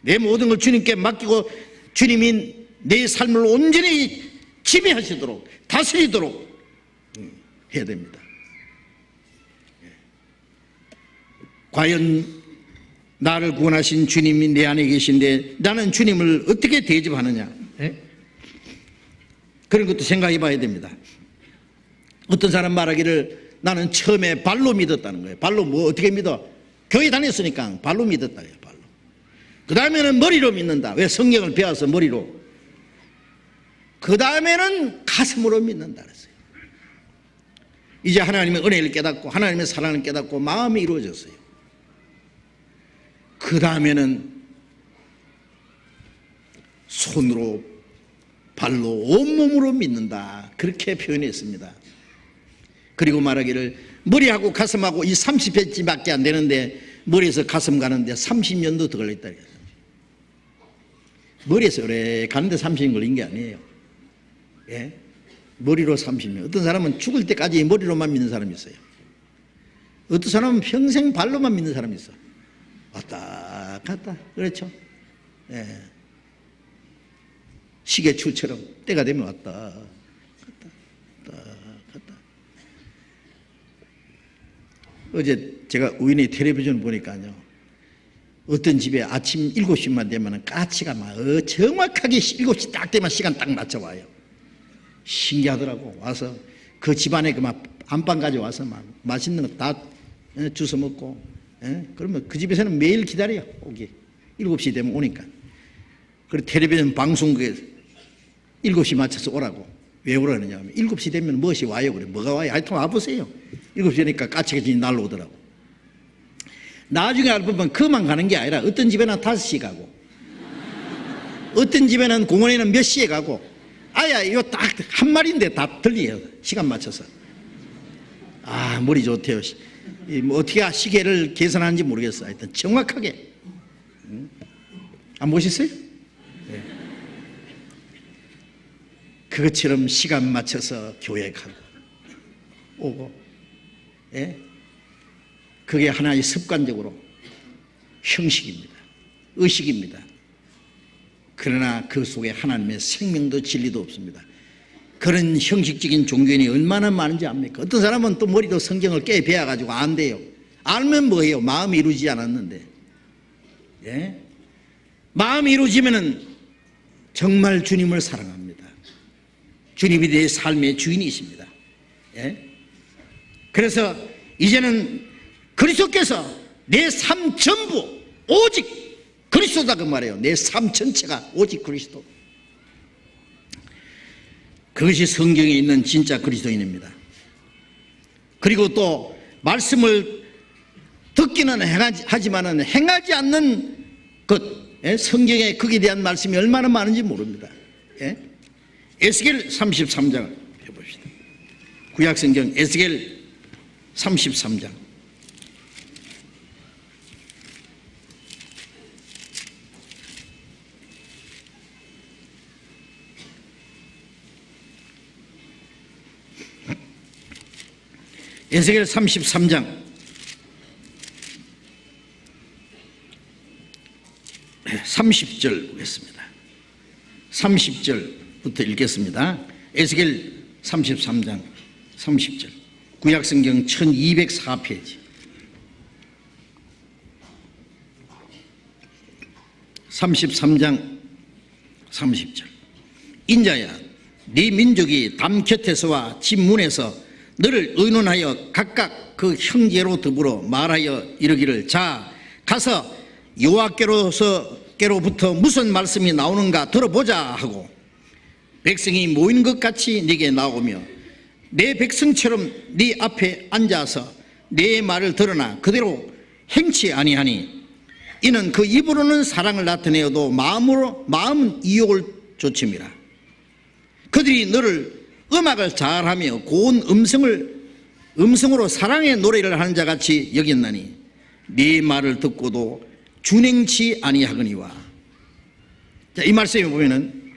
내 모든 걸 주님께 맡기고 주님이 내 삶을 온전히 지배하시도록 다스리도록 해야 됩니다. 과연 나를 구원하신 주님이 내 안에 계신데 나는 주님을 어떻게 대접하느냐, 그런 것도 생각해 봐야 됩니다. 어떤 사람 말하기를 나는 처음에 발로 믿었다는 거예요. 발로 뭐 어떻게 믿어? 교회 다녔으니까 발로 믿었다 해요. 발로. 그 다음에는 머리로 믿는다. 왜? 성경을 배워서 머리로. 그 다음에는 가슴으로 믿는다 그랬어요. 이제 하나님의 은혜를 깨닫고 하나님의 사랑을 깨닫고 마음이 이루어졌어요. 그 다음에는 손으로 발로 온몸으로 믿는다, 그렇게 표현했습니다. 그리고 말하기를 머리하고 가슴하고 이 30cm밖에 안 되는데 머리에서 가슴 가는데 30년도 더 걸렸다. 머리에서 오래 가는데 30년 걸린 게 아니에요. 머리로 30년. 어떤 사람은 죽을 때까지 머리로만 믿는 사람이 있어요. 어떤 사람은 평생 발로만 믿는 사람이 있어. 왔다 갔다. 그렇죠. 시계추처럼 때가 되면 왔다 갔다. 어제 제가 우연히 텔레비전 보니까요, 어떤 집에 아침 7시만 되면 까치가 막 정확하게 7시 딱 되면 시간 딱 맞춰와요. 신기하더라고. 와서 그 집안에 그 막 안방 가져와서 막 맛있는 거 다 주워 먹고, 그러면 그 집에서는 매일 기다려요. 오기 7시 되면 오니까. 그리고 텔레비전 방송국에 7시 맞춰서 오라고. 왜 오라느냐 하면 7시 되면 무엇이 와요. 그래. 뭐가 와요? 하여튼 와보세요. 7시 되니까 까치같이 날라오더라고. 나중에 알고 보면 그만 가는 게 아니라 어떤 집에는 5시 가고, 어떤 집에는 공원에는 몇 시에 가고, 아야 이거 딱 한 마리인데 다 들려요. 시간 맞춰서. 아, 머리 좋대요. 뭐 어떻게 시계를 계산하는지 모르겠어. 하여튼 정확하게. 안 보셨어요? 네. 그것처럼 시간 맞춰서 교회 가고 오고, 그게 하나의 습관적으로 형식입니다. 의식입니다. 그러나 그 속에 하나님의 생명도 진리도 없습니다. 그런 형식적인 종교인이 얼마나 많은지 압니까? 어떤 사람은 또 머리도 성경을 깨 배워가지고 안 돼요. 알면 뭐예요? 마음이 이루어지지 않았는데. 마음이 이루어지면은 정말 주님을 사랑합니다. 주님이 내 삶의 주인이십니다. 그래서 이제는 그리스도께서 내 삶 전부 오직 그리스도다 그 말이에요. 내 삶 전체가 오직 그리스도. 그것이 성경에 있는 진짜 그리스도인입니다. 그리고 또 말씀을 듣기는 하지만은 행하지 않는 것, 성경에 거기에 대한 말씀이 얼마나 많은지 모릅니다. 에스겔 33장을 펴봅시다. 구약성경 에스겔 33장. 에스겔 33장 30절 보겠습니다. 30절부터 읽겠습니다. 에스겔 33장 30절. 구약성경 1204페이지. 33장 30절. 인자야, 네 민족이 담 곁에서와 집 문에서 너를 의논하여 각각 그 형제로 더불어 말하여 이르기를, 자 가서 여호와께로부터 무슨 말씀이 나오는가 들어보자 하고, 백성이 모인 것 같이 네게 나오며 내 백성처럼 네 앞에 앉아서 내 말을 들으나 그대로 행치 아니하니, 이는 그 입으로는 사랑을 나타내어도 마음은 이욕을 좇음이라. 그들이 너를 음악을 잘하며 고운 음성으로 사랑의 노래를 하는 자같이 여겼나니 네 말을 듣고도 준행치 아니하거니와. 자, 이 말씀에 보면은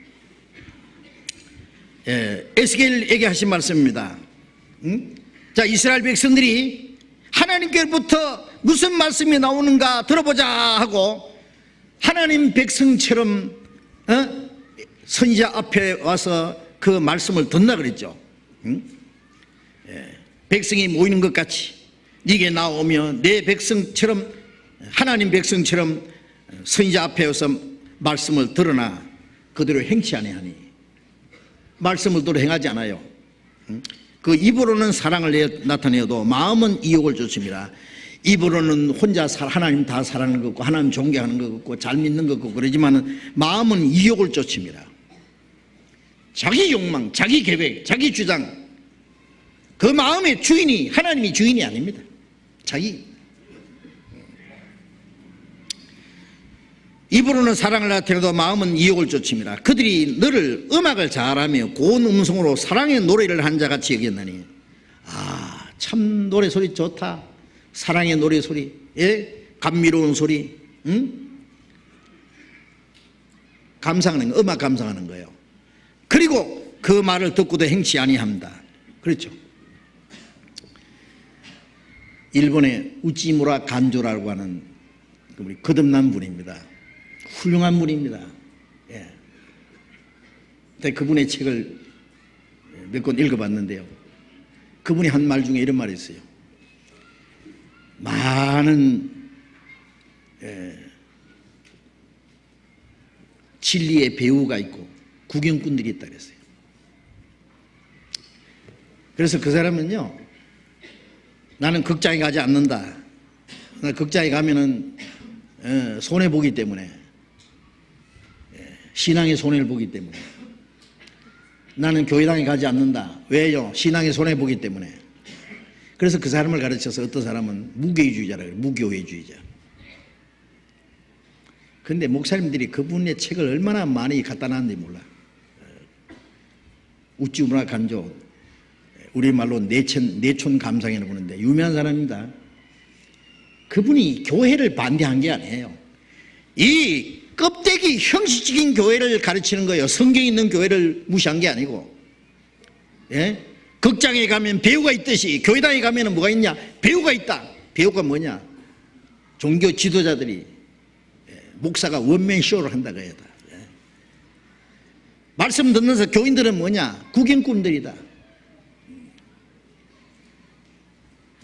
에스겔에게 하신 말씀입니다. 자, 이스라엘 백성들이 하나님께로부터 무슨 말씀이 나오는가 들어보자 하고, 하나님 백성처럼 선지자 앞에 와서 그 말씀을 듣나 그랬죠. 백성이 모이는 것 같이 네게 나오며 내 백성처럼, 하나님 백성처럼 선지자 앞에 와서 말씀을 들으나 그대로 행치 아니하니. 말씀을 들어 행하지 않아요. 그 입으로는 사랑을 나타내어도 마음은 이욕을 좇음이라. 입으로는 혼자 하나님 다 사랑하는 것 같고 하나님 존경하는 것 같고 잘 믿는 것 같고 그러지만은 마음은 이욕을 좇음이라. 자기 욕망, 자기 계획, 자기 주장, 그 마음의 주인이 하나님이 주인이 아닙니다. 자기. 입으로는 사랑을 나타내도 마음은 이욕을 좇음이라. 그들이 너를 음악을 잘하며 고운 음성으로 사랑의 노래를 한 자같이 여겼나니. 아, 참 노래 소리 좋다. 사랑의 노래 소리, 감미로운 소리, 감상하는 거, 음악 감상하는 거예요. 그리고 그 말을 듣고도 행치 아니합니다. 그렇죠. 일본의 우찌무라 간조라고 하는 우리 거듭난 분입니다. 훌륭한 분입니다. 그분의 책을 몇 권 읽어봤는데요. 그분이 한 말 중에 이런 말이 있어요. 많은 진리의 배우가 있고 구경꾼들이 있다 그랬어요. 그래서 그 사람은요, 나는 극장에 가지 않는다. 극장에 가면은 손해 보기 때문에, 신앙의 손해를 보기 때문에. 나는 교회당에 가지 않는다. 왜요? 신앙의 손해 보기 때문에. 그래서 그 사람을 가르쳐서 어떤 사람은 무교회주의자라고 해요. 무교회주의자. 그런데 목사님들이 그분의 책을 얼마나 많이 갖다 놨는지 몰라. 우찌우나 간조, 우리말로 내촌 감상이라고 하는데 유명한 사람입니다. 그분이 교회를 반대한 게 아니에요. 이 껍데기 형식적인 교회를 가르치는 거예요. 성경 있는 교회를 무시한 게 아니고. 예? 극장에 가면 배우가 있듯이 교회당에 가면 뭐가 있냐? 배우가 있다. 배우가 뭐냐? 종교 지도자들이, 목사가 원맨 쇼를 한다고 해야 돼. 말씀 듣면서 교인들은 뭐냐? 구경꾼들이다.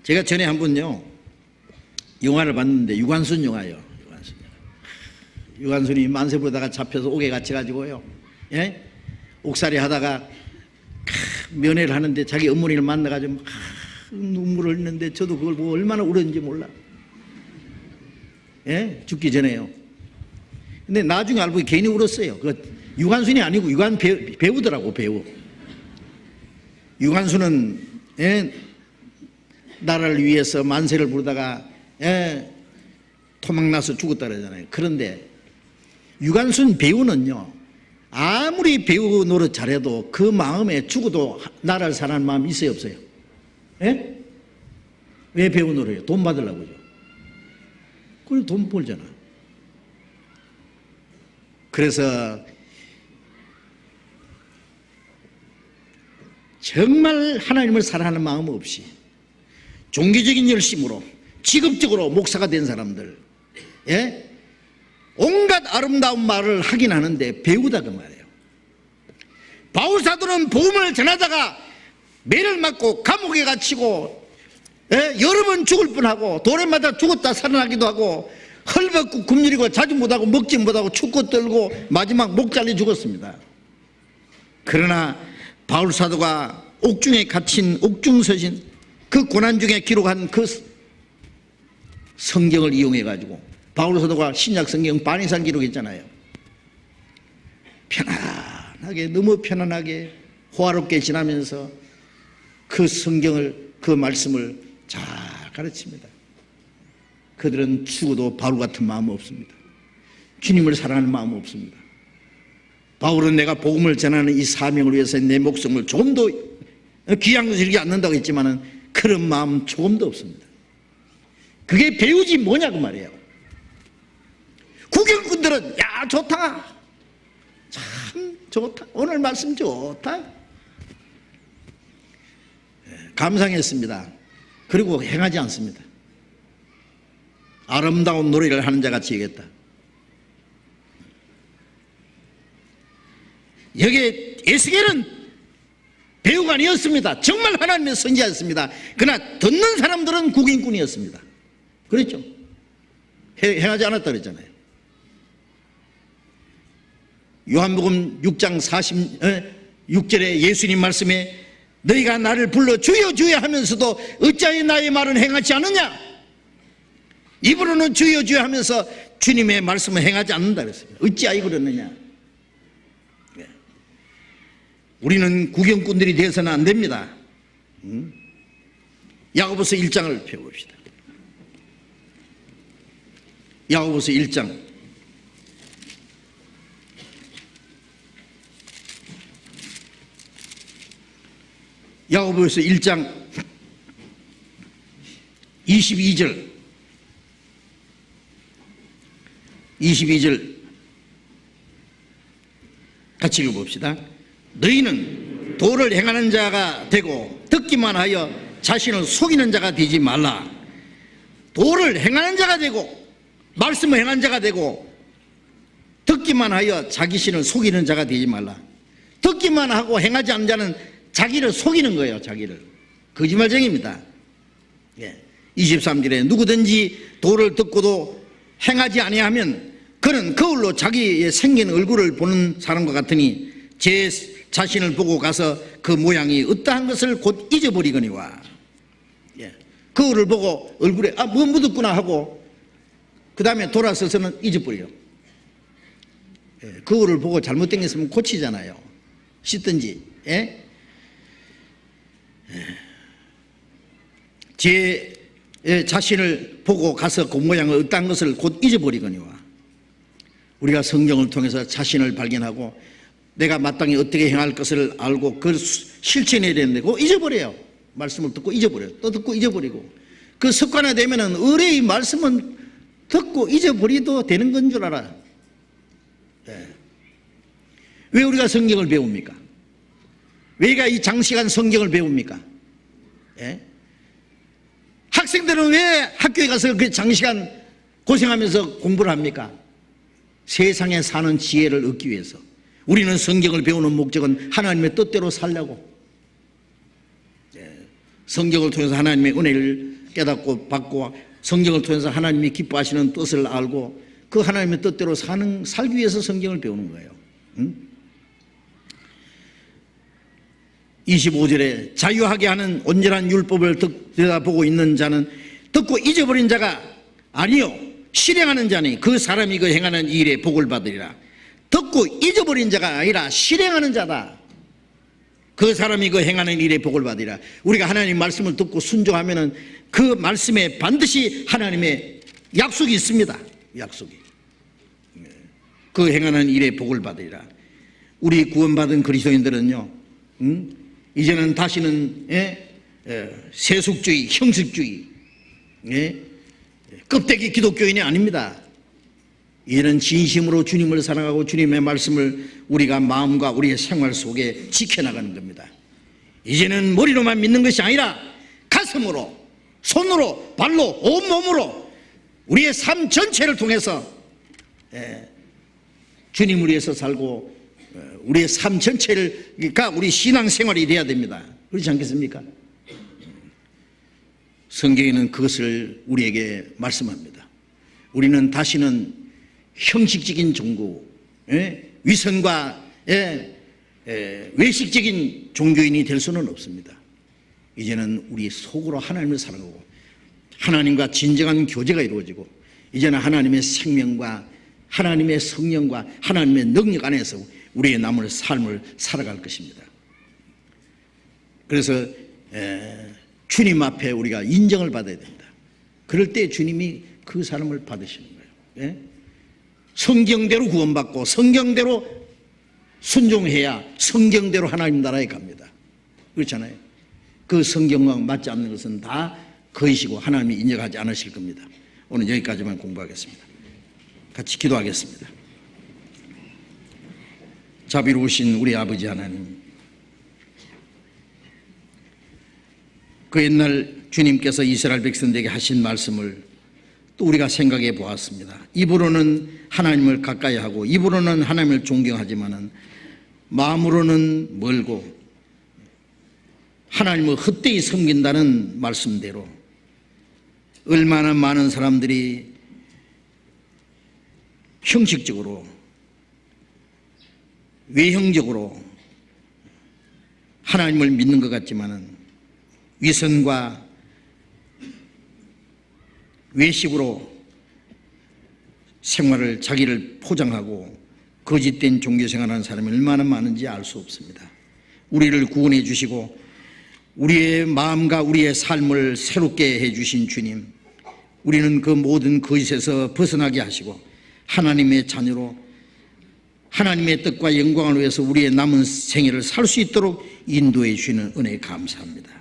제가 전에 한 번요, 영화를 봤는데, 유관순 영화예요. 유관순이 만세 부르다가 잡혀서 옥에 갇혀가지고요, 예? 옥살이 하다가 면회를 하는데 자기 어머니를 만나가지고 눈물을 흘리는데 저도 그걸 보고 얼마나 울었는지 몰라. 예? 죽기 전에요. 근데 나중에 알고 괜히 울었어요. 그 유관순이 아니고 배우더라고, 배우. 유관순은, 예? 나라를 위해서 만세를 부르다가, 예? 토막나서 죽었다 그러잖아요. 그런데 유관순 배우는요, 아무리 배우 노릇 잘해도 그 마음에 죽어도 나라를 사랑하는 마음이 있어요, 없어요? 예? 왜 배우 노릇해요? 돈 받으려고죠. 그래, 돈 벌잖아. 그래서 정말 하나님을 사랑하는 마음 없이 종교적인 열심으로 직업적으로 목사가 된 사람들, 예? 온갖 아름다운 말을 하긴 하는데 배우다 그 말이에요. 바울사도는 복음을 전하다가 매를 맞고 감옥에 갇히고, 예? 여러 번 죽을 뻔하고 돌에 맞아 죽었다 살아나기도 하고 헐벗고 굶주리고 자주 못하고 먹지 못하고 춥고 떨고 마지막 목 잘려 죽었습니다. 그러나 바울사도가 옥중에 갇힌 옥중서신 그 고난 중에 기록한 그 성경을 이용해 가지고 바울사도가 신약 성경 반 이상 기록했잖아요. 편안하게, 너무 편안하게 호화롭게 지나면서 그 성경을, 그 말씀을 잘 가르칩니다. 그들은 죽어도 바울 같은 마음 없습니다. 주님을 사랑하는 마음 없습니다. 바울은 내가 복음을 전하는 이 사명을 위해서 내 목숨을 조금도 귀한 것을 이르지 않는다고 했지만은 그런 마음 조금도 없습니다. 그게 배우지 뭐냐고 말이에요. 구경꾼들은 야 좋다, 참 좋다, 오늘 말씀 좋다, 감상했습니다. 그리고 행하지 않습니다. 아름다운 노래를 하는 자 같이 얘기했다. 여기에 에스겔은 배우가 아니었습니다. 정말 하나님의 선지자였습니다. 그러나 듣는 사람들은 구경꾼이었습니다. 그랬죠? 행하지 않았다 그랬잖아요. 요한복음 6장 46절에 예수님 말씀에 너희가 나를 불러 주여 주여 하면서도 어찌하여 나의 말은 행하지 않느냐? 입으로는 주여 주여 하면서 주님의 말씀을 행하지 않는다 그랬습니다. 어찌하여 그러느냐? 우리는 구경꾼들이 되어서는 안 됩니다. 야고보서 1장을 펴봅시다. 야고보서 1장 야고보서 1장 22절 같이 읽어봅시다. 너희는 도를 행하는 자가 되고 듣기만 하여 자신을 속이는 자가 되지 말라. 도를 행하는 자가 되고 말씀을 행하는 자가 되고 듣기만 하여 자기 신을 속이는 자가 되지 말라. 듣기만 하고 행하지 않는 자는 자기를 속이는 거예요. 자기를. 거짓말쟁이입니다. 23절에 누구든지 도를 듣고도 행하지 아니하면 그는 거울로 자기의 생긴 얼굴을 보는 사람과 같으니 제 자신을 보고 가서 그 모양이 어떠한 것을 곧 잊어버리거니와. 거울을 보고 얼굴에 뭐 묻었구나 하고 그 다음에 돌아서서는 잊어버려요. 거울을 보고 잘못된 게 있으면 고치잖아요. 씻든지. 제 자신을 보고 가서 그 모양을 어떠한 것을 곧 잊어버리거니와. 우리가 성경을 통해서 자신을 발견하고 내가 마땅히 어떻게 행할 것을 알고 그걸 실천해야 되는데 그거 잊어버려요. 말씀을 듣고 잊어버려요. 또 듣고 잊어버리고. 그 습관화되면은 의뢰의 말씀은 듣고 잊어버리도 되는 건 줄 알아요. 왜 우리가 성경을 배웁니까? 왜 우리가 이 장시간 성경을 배웁니까? 학생들은 왜 학교에 가서 그 장시간 고생하면서 공부를 합니까? 세상에 사는 지혜를 얻기 위해서. 우리는 성경을 배우는 목적은 하나님의 뜻대로 살려고. 성경을 통해서 하나님의 은혜를 깨닫고 받고 성경을 통해서 하나님이 기뻐하시는 뜻을 알고 그 하나님의 뜻대로 살기 위해서 성경을 배우는 거예요. 25절에 자유하게 하는 온전한 율법을 들여다보고 있는 자는 듣고 잊어버린 자가 아니요 실행하는 자니 그 사람이 그 행하는 일에 복을 받으리라. 듣고 잊어버린 자가 아니라 실행하는 자다. 그 사람이 그 행하는 일에 복을 받으리라. 우리가 하나님 말씀을 듣고 순종하면은 그 말씀에 반드시 하나님의 약속이 있습니다. 약속이. 그 행하는 일에 복을 받으리라. 우리 구원받은 그리스도인들은요, 이제는 다시는 세속주의, 형식주의, 껍데기 기독교인이 아닙니다. 이제는 진심으로 주님을 사랑하고 주님의 말씀을 우리가 마음과 우리의 생활 속에 지켜나가는 겁니다. 이제는 머리로만 믿는 것이 아니라 가슴으로, 손으로, 발로, 온몸으로 우리의 삶 전체를 통해서 주님을 위해서 살고 우리의 삶 전체가 우리 신앙생활이 돼야 됩니다. 그렇지 않겠습니까? 성경에는 그것을 우리에게 말씀합니다. 우리는 다시는 형식적인 종교, 위선과 외식적인 종교인이 될 수는 없습니다. 이제는 우리 속으로 하나님을 사랑하고 하나님과 진정한 교제가 이루어지고 이제는 하나님의 생명과 하나님의 성령과 하나님의 능력 안에서 우리의 남은 삶을 살아갈 것입니다. 그래서 주님 앞에 우리가 인정을 받아야 됩니다. 그럴 때 주님이 그 사람을 받으시는 거예요. 성경대로 구원받고 성경대로 순종해야 성경대로 하나님 나라에 갑니다. 그렇잖아요. 그 성경과 맞지 않는 것은 다 거짓이고 하나님이 인정하지 않으실 겁니다. 오늘 여기까지만 공부하겠습니다. 같이 기도하겠습니다. 자비로우신 우리 아버지 하나님, 그 옛날 주님께서 이스라엘 백성들에게 하신 말씀을 또 우리가 생각해 보았습니다. 입으로는 하나님을 가까이 하고 입으로는 하나님을 존경하지만은 마음으로는 멀고 하나님을 헛되이 섬긴다는 말씀대로 얼마나 많은 사람들이 형식적으로 외형적으로 하나님을 믿는 것 같지만은 위선과 외식으로 생활을 자기를 포장하고 거짓된 종교 생활하는 사람이 얼마나 많은지 알 수 없습니다. 우리를 구원해 주시고 우리의 마음과 우리의 삶을 새롭게 해 주신 주님, 우리는 그 모든 거짓에서 벗어나게 하시고 하나님의 자녀로 하나님의 뜻과 영광을 위해서 우리의 남은 생애를 살 수 있도록 인도해 주시는 은혜에 감사합니다.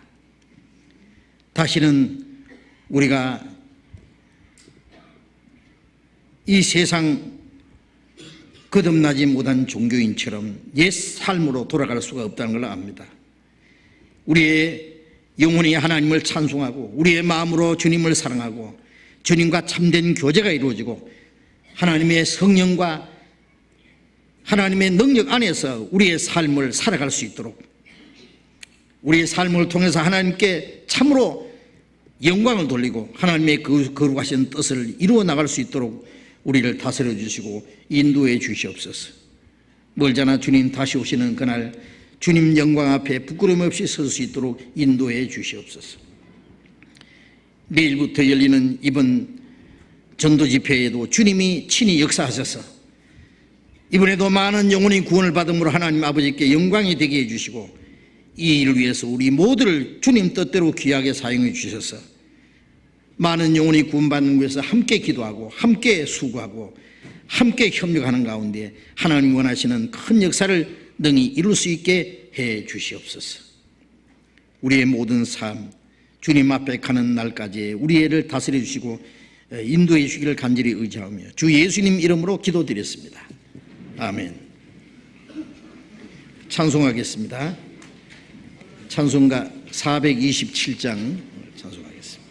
다시는 우리가 이 세상 거듭나지 못한 종교인처럼 옛 삶으로 돌아갈 수가 없다는 걸 압니다. 우리의 영혼이 하나님을 찬송하고 우리의 마음으로 주님을 사랑하고 주님과 참된 교제가 이루어지고 하나님의 성령과 하나님의 능력 안에서 우리의 삶을 살아갈 수 있도록 우리의 삶을 통해서 하나님께 참으로 영광을 돌리고 하나님의 그 거룩하신 뜻을 이루어 나갈 수 있도록 우리를 다스려 주시고 인도해 주시옵소서. 멀잖아 주님 다시 오시는 그날 주님 영광 앞에 부끄럼 없이 설 수 있도록 인도해 주시옵소서. 내일부터 열리는 이번 전도 집회에도 주님이 친히 역사하셔서 이번에도 많은 영혼이 구원을 받음으로 하나님 아버지께 영광이 되게 해주시고 이 일을 위해서 우리 모두를 주님 뜻대로 귀하게 사용해 주셔서 많은 영혼이 구원받는 것에서 함께 기도하고 함께 수고하고 함께 협력하는 가운데 하나님 원하시는 큰 역사를 능히 이룰 수 있게 해 주시옵소서. 우리의 모든 삶 주님 앞에 가는 날까지 우리를 다스려 주시고 인도해 주시기를 간절히 의지하며 주 예수님 이름으로 기도드렸습니다. 아멘. 찬송하겠습니다. 찬송가 427장 찬송하겠습니다.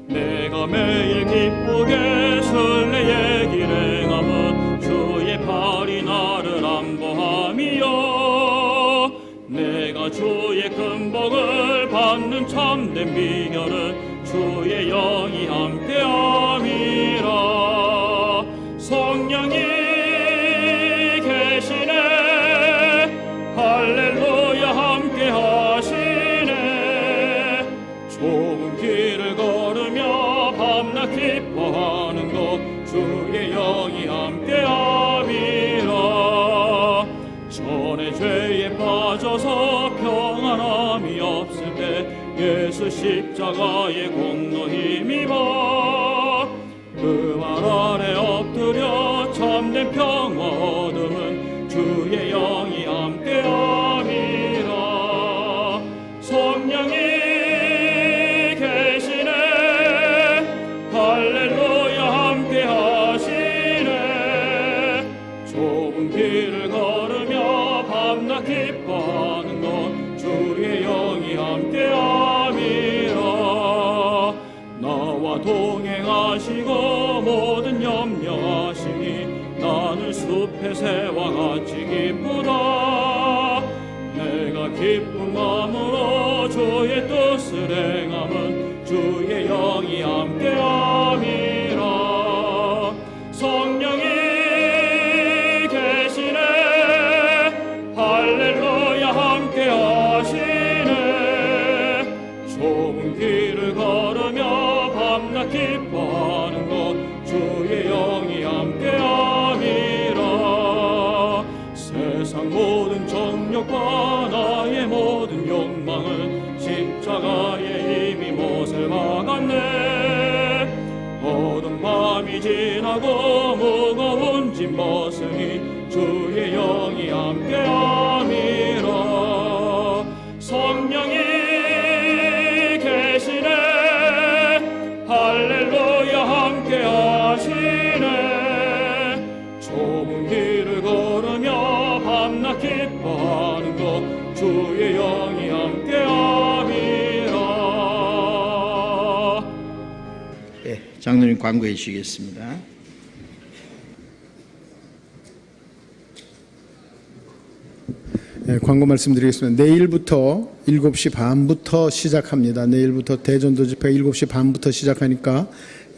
내가 매일 기쁘게 순례의 길 행함은 주의 팔이 나를 안보함이요 내가 주의 큰 복을 받는 참된 비결은 주의 영이 함께함이라 성령이 계시네 할렐루야 함께하시네 좁은 길을 걸으며 밤낮 기뻐하는 것 주의 영이 함께함이라 전에 죄에 빠져서 평안함이 없을 때 예수 십자가의 공로 힘입어 그 말 아래 엎드려 참된 평화 얻음은 주의 영이 함께함이라 성령이 계시네 할렐루야 함께하시네 좁은 길을 걸으며 밤낮 기뻐하는 것 주의 영이 함께함이라 나와 동행하시고 모든 염려하시니 나는 숲의 새와 같이 기쁘다 내가 기쁜 마음으로 주의 뜻을 행함은 주의 영이 함께함이라 성령이 계시네 할렐루야 함께하시네 좁은 길을 걸으며 밤낮 기뻐하는 것 주의 영이 함께함이라 세상 모든 정욕과 나의 모든 욕망은 십자가에 이미 못을 박았네 어두운 밤이 지나고 무거운 짐 벗으니 주의 영이 함께함이라 성령이 계시네 할렐루야 함께하시네 좁은 길을 걸으며 밤낮 기뻐하는 것 주의 영이 함께함이라 장로님 광고해 주시겠습니다. 네, 광고 말씀드리겠습니다. 내일부터 7시 반부터 시작합니다. 내일부터 대전도 집회 7시 반부터 시작하니까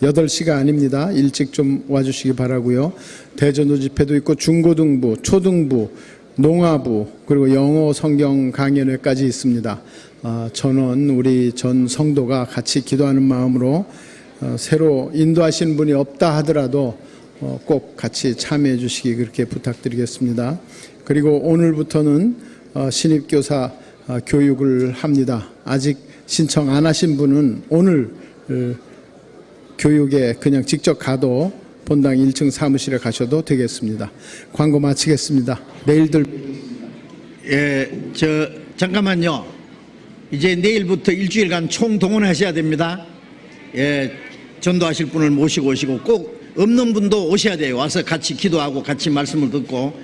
8시가 아닙니다. 일찍 좀 와주시기 바라고요. 대전도 집회도 있고 중고등부, 초등부, 농아부 그리고 영어 성경 강연회까지 있습니다. 저는 우리 전 성도가 같이 기도하는 마음으로 새로 인도하시는 분이 없다 하더라도 꼭 같이 참여해 주시기 그렇게 부탁드리겠습니다. 그리고 오늘부터는 신입교사 교육을 합니다. 아직 신청 안 하신 분은 오늘 교육에 그냥 직접 가도 본당 1층 사무실에 가셔도 되겠습니다. 광고 마치겠습니다. 내일들 잠깐만요. 이제 내일부터 일주일간 총동원하셔야 됩니다. 전도하실 분을 모시고 오시고 꼭 없는 분도 오셔야 돼요. 와서 같이 기도하고 같이 말씀을 듣고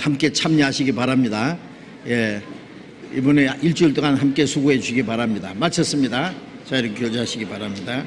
함께 참여하시기 바랍니다. 이번에 일주일 동안 함께 수고해 주시기 바랍니다. 마쳤습니다. 자, 이렇게 교제하시기 바랍니다.